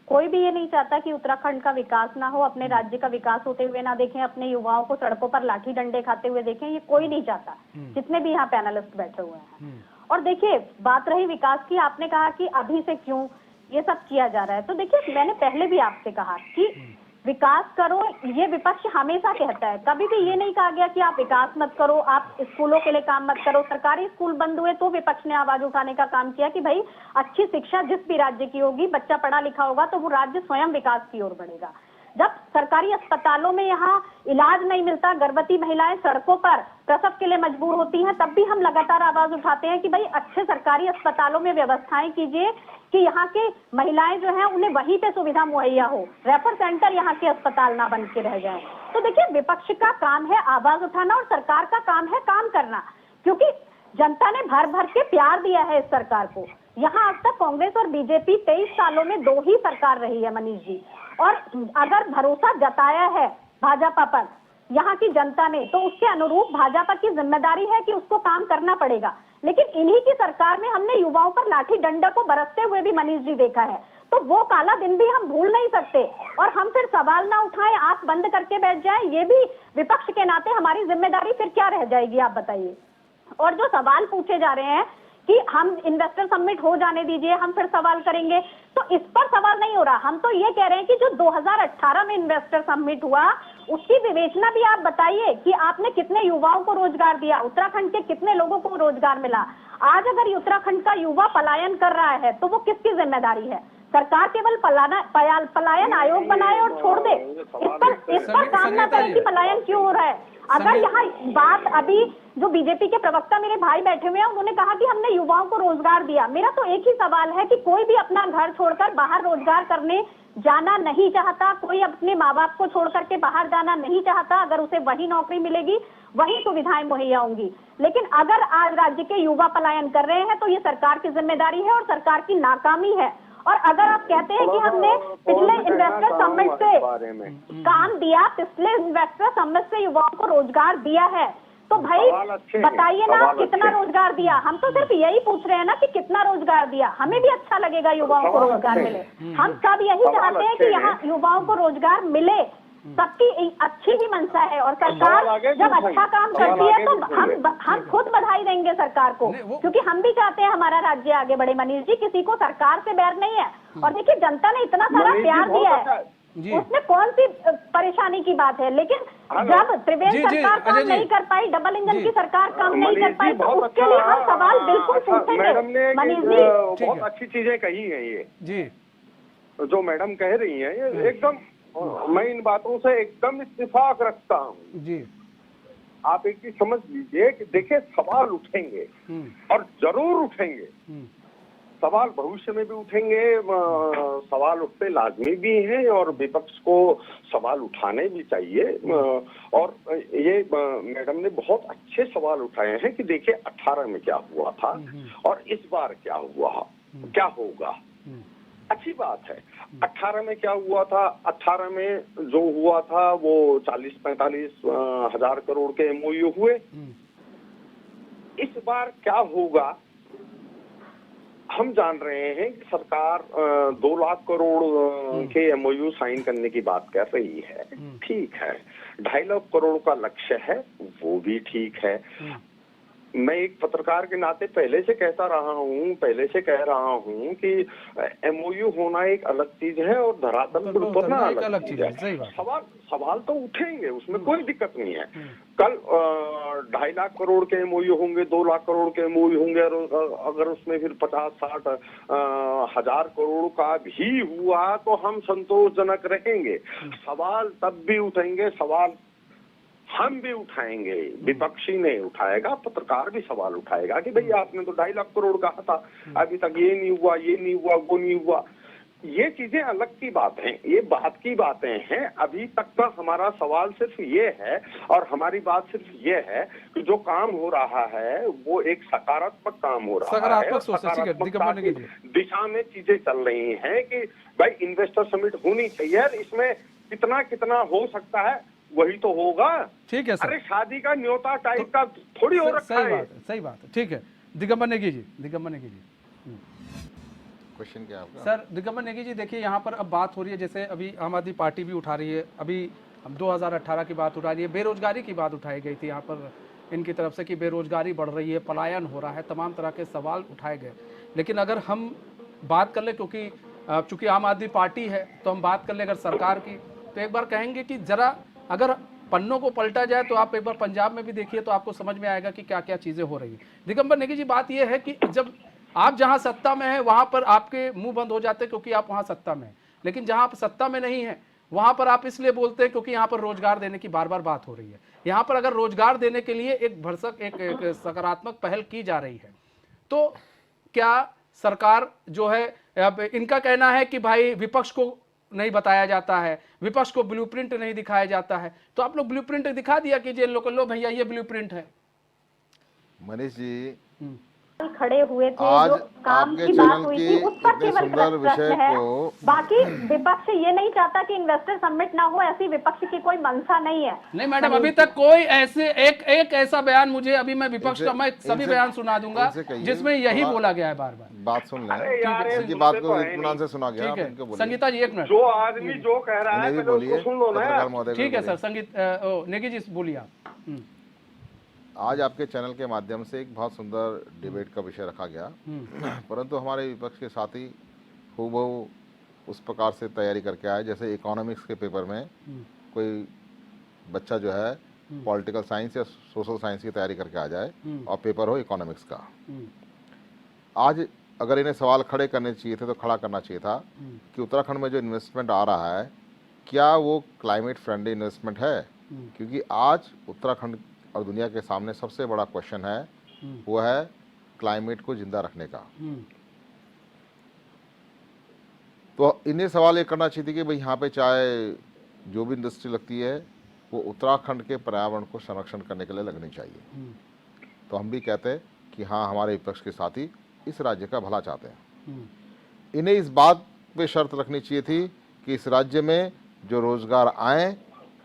कोई भी ये नहीं चाहता कि उत्तराखंड का विकास ना हो, अपने राज्य का विकास होते हुए ना देखें, अपने युवाओं को सड़कों पर लाठी डंडे खाते हुए देखें, ये कोई नहीं चाहता, जितने भी यहाँ पैनलिस्ट बैठे हुए हैं। और देखिए, बात रही विकास की, आपने कहा कि अभी से क्यों ये सब किया जा रहा है, तो देखिए मैंने पहले भी आपसे कहा कि विकास करो, ये विपक्ष हमेशा कहता है, कभी भी ये नहीं कहा गया कि आप विकास मत करो, आप स्कूलों के लिए काम मत करो। सरकारी स्कूल बंद हुए तो विपक्ष ने आवाज उठाने का काम किया कि भाई अच्छी शिक्षा जिस भी राज्य की होगी, बच्चा पढ़ा लिखा होगा तो वो राज्य स्वयं विकास की ओर बढ़ेगा। जब सरकारी अस्पतालों में यहाँ इलाज नहीं मिलता, गर्भवती महिलाएं सड़कों पर प्रसव के लिए मजबूर होती हैं, तब भी हम लगातार आवाज उठाते हैं कि भाई अच्छे सरकारी अस्पतालों में व्यवस्थाएं कीजिए कि यहाँ के महिलाएं जो हैं उन्हें वहीं पे सुविधा मुहैया हो, रेफर सेंटर यहाँ के अस्पताल ना बन के रह जाए। तो देखिए, विपक्ष का काम है आवाज उठाना और सरकार का काम है काम करना, क्योंकि जनता ने भर भर के प्यार दिया है इस सरकार को। यहाँ आज तक कांग्रेस और बीजेपी 23 सालों में 2 ही सरकार रही है मनीष जी, और अगर भरोसा जताया है भाजपा पर यहाँ की जनता ने, तो उसके अनुरूप भाजपा की जिम्मेदारी है कि उसको काम करना पड़ेगा। लेकिन इन्हीं की सरकार में हमने युवाओं पर लाठी डंडा को बरसते हुए भी मनीष जी देखा है, तो वो काला दिन भी हम भूल नहीं सकते। और हम फिर सवाल ना उठाएं, आंख बंद करके बैठ जाएं, ये भी विपक्ष के नाते हमारी जिम्मेदारी फिर क्या रह जाएगी, आप बताइए। और जो सवाल पूछे जा रहे हैं कि हम इन्वेस्टर समिट हो जाने दीजिए, हम फिर सवाल करेंगे, तो इस पर सवाल नहीं हो रहा। हम तो ये कह रहे हैं कि जो 2018 में इन्वेस्टर समिट हुआ, उसकी विवेचना भी आप बताइए कि आपने कितने युवाओं को रोजगार दिया, उत्तराखंड के कितने लोगों को रोजगार मिला। आज अगर उत्तराखंड का युवा पलायन कर रहा है तो वो किसकी जिम्मेदारी है? सरकार केवल पलायन आयोग बनाए और छोड़ दे, इस पर काम ना करे कि पलायन क्यों हो रहा है। अगर यहाँ बात, अभी जो बीजेपी के प्रवक्ता मेरे भाई बैठे हुए हैं, उन्होंने कहा कि हमने युवाओं को रोजगार दिया। मेरा तो एक ही सवाल है कि कोई भी अपना घर छोड़कर बाहर रोजगार करने जाना नहीं चाहता, कोई अपने माँ बाप को छोड़ करके बाहर जाना नहीं चाहता। अगर उसे वही नौकरी मिलेगी, वही सुविधाएं मुहैया होंगी। लेकिन अगर आज राज्य के युवा पलायन कर रहे हैं तो ये सरकार की जिम्मेदारी है और सरकार की नाकामी है। और अगर आप कहते हैं कि हमने पिछले इन्वेस्टर समिट से काम दिया, पिछले इन्वेस्टर समिट से युवाओं को रोजगार दिया है, तो भाई बताइए ना कितना रोजगार दिया। हम तो सिर्फ यही पूछ रहे हैं ना कि कितना रोजगार दिया, हमें भी अच्छा लगेगा युवाओं को रोजगार मिले। हम सब यही चाहते हैं कि यहाँ युवाओं को रोजगार मिले, सबकी अच्छी ही मंशा है। और सरकार जब अच्छा काम करती है तो हम खुद बधाई देंगे सरकार को, क्योंकि हम भी चाहते हैं हमारा राज्य आगे बढ़े। मनीष जी, किसी को सरकार से बैर नहीं है। और देखिए, जनता ने इतना सारा प्यार दिया है, उसमें कौन सी परेशानी की बात है। लेकिन जब त्रिवेंद्र सरकार काम नहीं कर पाई, डबल इंजन की सरकार काम नहीं कर पाई, तो उसके लिए हम सवाल बिल्कुल पूछेंगे। मनीष जी, बहुत अच्छी चीजें कही है ये जी, जो मैडम कह रही है, ये एकदम मैं इन बातों से एकदम इत्तेफाक रखता हूँ जी। आप एक चीज समझ लीजिए कि देखिए, सवाल उठेंगे और जरूर उठेंगे, सवाल भविष्य में भी उठेंगे, सवाल उठते लाजमी भी हैं और विपक्ष को सवाल उठाने भी चाहिए। और ये मैडम ने बहुत अच्छे सवाल उठाए हैं कि देखिए 18 में क्या हुआ था और इस बार क्या हुआ, क्या होगा। अच्छी बात है। 18 में क्या हुआ था? 18 में जो हुआ था वो 40-45 हजार करोड़ के एमओयू हुए। इस बार क्या होगा हम जान रहे हैं कि सरकार 2 लाख करोड़ के एमओयू साइन करने की बात कर रही है, ठीक है। 2.5 लाख करोड़ का लक्ष्य है, वो भी ठीक है। मैं एक पत्रकार के नाते पहले से कह रहा हूँ कि एमओयू होना एक अलग चीज है और धरातल पर उतरना अलग चीज है। सवाल तो उठेंगे, उसमें कोई दिक्कत नहीं है। कल 2.5 लाख करोड़ के एमओयू होंगे, 2 लाख करोड़ के एमओयू होंगे, और अगर उसमें फिर 50-60 हजार करोड़ का भी हुआ तो हम संतोषजनक रहेंगे। सवाल तब भी उठेंगे, सवाल हम भी उठाएंगे, विपक्षी नहीं उठाएगा, पत्रकार भी सवाल उठाएगा कि भाई आपने तो 2.5 लाख करोड़ कहा था, अभी तक ये नहीं हुआ, ये नहीं हुआ, वो नहीं हुआ। ये चीजें अलग की बात हैं, ये बात की बातें हैं। अभी तक का हमारा सवाल सिर्फ ये है और हमारी बात सिर्फ ये है कि जो काम हो रहा है वो एक सकारात्मक काम हो रहा है, सकारात्मक दिशा में चीजें चल रही हैं कि भाई इन्वेस्टर समिट होनी चाहिए। इसमें कितना कितना हो सकता है वही तो होगा, ठीक है सर। अरे शादी का न्योता टाइप का थोड़ी हो रखा है। सही बात है, ठीक है। दिगंबर नेगी जी, दिगंबर नेगी जी। क्वेश्चन क्या है आपका? सर दिगंबर नेगी जी, देखिए यहाँ पर अब बात हो रही है, जैसे अभी आम आदमी पार्टी भी उठा रही है, अभी हम 2018 की बात उठा रही है, बेरोजगारी की बात उठाई गई थी यहाँ पर इनकी तरफ से कि बेरोजगारी बढ़ रही है, पलायन हो रहा है, तमाम तरह के सवाल उठाए गए। लेकिन अगर हम बात कर ले, क्योंकि चूंकि आम आदमी पार्टी है तो हम बात कर ले अगर सरकार की, तो एक बार कहेंगे कि जरा अगर पन्नों को पलटा जाए तो आप एक बार पंजाब में भी देखिए तो आपको समझ में आएगा कि क्या क्या चीज़ें हो रही है। दिगंबर नेगी जी, बात यह है कि जब आप जहां सत्ता में हैं वहां पर आपके मुंह बंद हो जाते हैं क्योंकि आप वहां सत्ता में हैं, लेकिन जहां आप सत्ता में नहीं है वहां पर आप इसलिए बोलते हैं क्योंकि यहाँ पर रोजगार देने की बार बार बात हो रही है। यहाँ पर अगर रोजगार देने के लिए एक भरसक एक सकारात्मक पहल की जा रही है, तो क्या सरकार जो है, अब इनका कहना है कि भाई विपक्ष को नहीं बताया जाता है, विपक्ष को ब्लूप्रिंट नहीं दिखाया जाता है, तो आप लोग ब्लूप्रिंट दिखा दिया कीजिए लोग, लो भैया ये ब्लूप्रिंट है। मनीष जी, खड़े हुए थे, आज जो काम आपके की बात चैनल हुई की थी उस पर इतने केवल सुंदर विषय प्रश्न है। को, बाकी विपक्ष ये नहीं चाहता कि इन्वेस्टर समिट ना हो, ऐसी विपक्ष की कोई मंशा नहीं है। नहीं मैडम, अभी तक कोई ऐसे एक ऐसा बयान मुझे, अभी मैं विपक्ष का मैं सभी बयान सुना दूंगा जिसमें यही बोला गया है। बार बार बात सुन लें, यार, ये इनकी बात सुनते को तो है इत्मीनान से सुना गया। ठीक आप है इनको बोलिए। संगीता जी, एक मिनट। जो आदमी जो कह रहा है इन्हें भी पहले बोलिए, उसको सुन लो ना पत्रकार यार। महोदय को ठीक है बोलिए। सर, नेगी जी बोलिए आप। आज आपके चैनल के माध्यम से एक बहुत सुंदर डिबेट का विषय रखा गया, परंतु हमारे विपक्ष के साथी हूबहू उस प्रकार से तैयारी करके आए जैसे इकोनॉमिक्स के पेपर में कोई बच्चा जो है पॉलिटिकल साइंस या सोशल साइंस की तैयारी करके आ जाए और पेपर हो इकोनॉमिक्स का। आज अगर इन्हें सवाल खड़े करने चाहिए थे तो खड़ा करना चाहिए था कि उत्तराखंड में जो इन्वेस्टमेंट आ रहा है क्या वो क्लाइमेट फ्रेंडली इन्वेस्टमेंट है, क्योंकि आज उत्तराखंड और दुनिया के सामने सबसे बड़ा क्वेश्चन है वो है क्लाइमेट को जिंदा रखने का। तो इन्हें सवाल ये करना चाहिए कि भाई यहाँ पे चाहे जो भी इंडस्ट्री लगती है वो उत्तराखंड के पर्यावरण को संरक्षण करने के लिए लगनी चाहिए। तो हम भी कहते हैं कि हाँ, हमारे विपक्ष के साथी इस राज्य का भला चाहते हैं। इन्हें इस बात पे शर्त रखनी चाहिए थी कि इस राज्य में जो रोजगार आए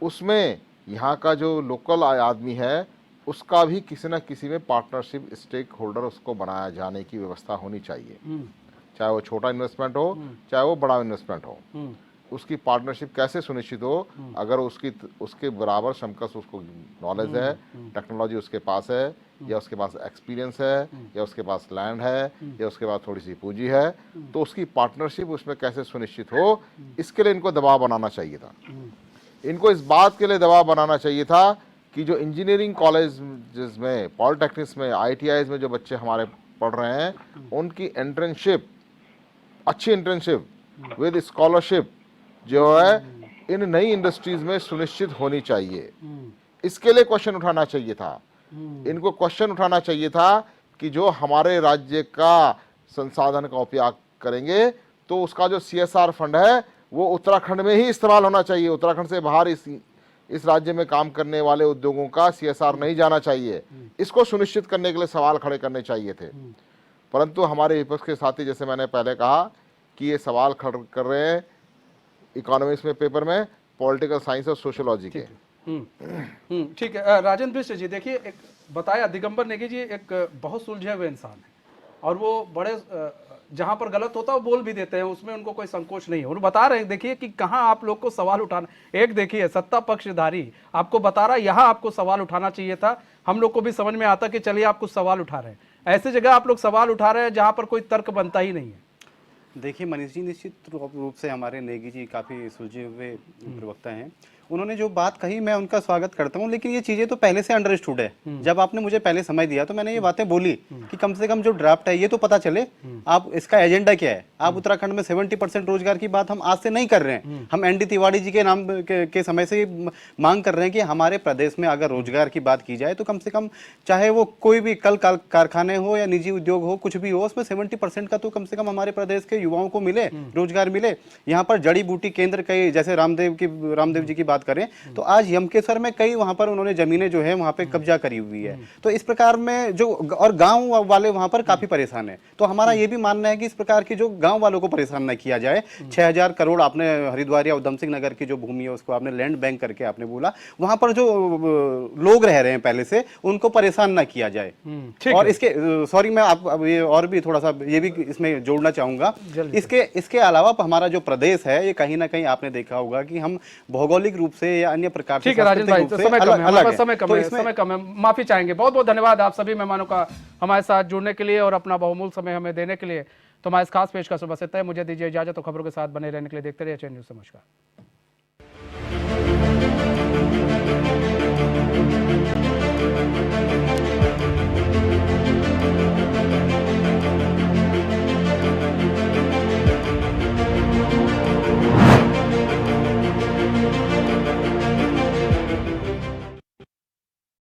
उसमें यहाँ का जो लोकल आदमी है उसका भी किसी न किसी में पार्टनरशिप स्टेक होल्डर उसको बनाया जाने की व्यवस्था होनी चाहिए। चाहे वो छोटा इन्वेस्टमेंट हो चाहे वो बड़ा इन्वेस्टमेंट हो, उसकी पार्टनरशिप कैसे सुनिश्चित हो, अगर उसके बराबर समकक्ष उसको नॉलेज है, टेक्नोलॉजी उसके पास है, या उसके पास एक्सपीरियंस है, या उसके पास लैंड है, या उसके पास थोड़ी सी पूंजी है, तो उसकी पार्टनरशिप उसमें कैसे सुनिश्चित हो, इसके लिए इनको दबाव बनाना चाहिए था। इनको इस बात के लिए दबाव बनाना चाहिए था कि जो इंजीनियरिंग कॉलेज में, पॉलिटेक्निक्स में, ITIs में जो बच्चे हमारे पढ़ रहे हैं उनकी इंटर्नशिप, अच्छी इंटर्नशिप विद स्कॉलरशिप जो है इन नई इंडस्ट्रीज में सुनिश्चित होनी चाहिए। इसके लिए क्वेश्चन उठाना चाहिए था। इनको क्वेश्चन उठाना चाहिए था कि जो हमारे राज्य का संसाधन का उपयोग करेंगे तो उसका जो CSR फंड है वो उत्तराखंड में ही इस्तेमाल होना चाहिए। उत्तराखंड से बाहर इस राज्य में काम करने वाले उद्योगों का CSR नहीं जाना चाहिए। इसको सुनिश्चित करने के लिए सवाल खड़े करने चाहिए थे, परंतु हमारे विपक्ष के साथी, जैसे मैंने पहले कहा कि ये सवाल खड़े कर रहे हैं इकोनॉमिक्स में पेपर में, पॉलिटिकल साइंस और सोशियोलॉजी के। ठीक है राजेंद्र मिश्र जी, देखिए एक बताया दिगंबर नेगी जी एक बहुत सुलझे हुए इंसान है और वो बड़े जहां पर गलत होता है वो बोल भी देते हैं, उसमें उनको कोई संकोच नहीं है। उन्होंने बता रहे हैं देखिए कि कहां आप लोग को सवाल उठाना, एक देखिए सत्ता पक्षधारी आपको बता रहा है यहां आपको सवाल उठाना चाहिए था। हम लोग को भी समझ में आता कि चलिए आप कुछ सवाल उठा रहे हैं, ऐसी जगह आप लोग सवाल उठा रहे हैं जहां पर कोई तर्क बनता ही नहीं है। देखिए मनीष जी, निश्चित रूप से हमारे नेगी जी काफ़ी सुलझे हुए प्रवक्ता हैं। उन्होंने जो बात कही मैं उनका स्वागत करता हूं, लेकिन ये चीज़ें तो पहले से अंडरस्टूड है। जब आपने मुझे पहले समय दिया तो मैंने ये बातें बोली कि कम से कम जो ड्राफ्ट है ये तो पता चले आप इसका एजेंडा क्या है। आप उत्तराखंड में 70% रोजगार की बात हम आज से नहीं कर रहे हैं, हम ND तिवारी जी के नाम के समय से मांग कर रहे हैं कि हमारे प्रदेश में अगर रोजगार की बात की जाए तो कम से कम चाहे वो कोई भी कल कारखाने हो या निजी उद्योग हो, कुछ भी हो, उसमें 70% का तो कम से कम हमारे प्रदेश के युवाओं को मिले, रोजगार मिले। यहाँ पर जड़ी बूटी केंद्र कई, जैसे रामदेव जी की बात बात करें तो आज यमकेश्वर में कई वहां पर उन्होंने जमीनें जो है वहां पे कब्जा करी हुई है। तो इस प्रकार में जो और गांव वाले वहां पर काफी परेशान है। तो हमारा ये भी मानना है कि इस प्रकार की जो गांव वालों को परेशान न किया जाए। 6000 करोड़ आपने हरिद्वार या उधम सिंह नगर की जो भूमि है उसको आपने लैंड बैंक करके आपने बोला, वहां पर जो लोग रह रहे हैं पहले से उनको परेशान न किया जाए। और इसके सॉरी मैं आप ये और भी थोड़ा सा ये भी इसमें जोड़ना चाहूंगा, इसके अलावा हमारा जो प्रदेश है ये कहीं ना कहीं आपने देखा होगा कि हम भौगोलिक रूप से या अन्य प्रकार से ठीक है राजेंद्र भाई, तो समय कम है, हमारे पास समय कम है, माफी चाहेंगे। बहुत बहुत धन्यवाद आप सभी मेहमानों का हमारे साथ जुड़ने के लिए और अपना बहुमूल्य समय हमें देने के लिए। तो हमारे इस खास पेशकश बस इतना ही। मुझे दीजिए इजाजत, तो खबरों के साथ बने रहने के लिए देखते रहिए चैनल न्यूज़। नमस्कार।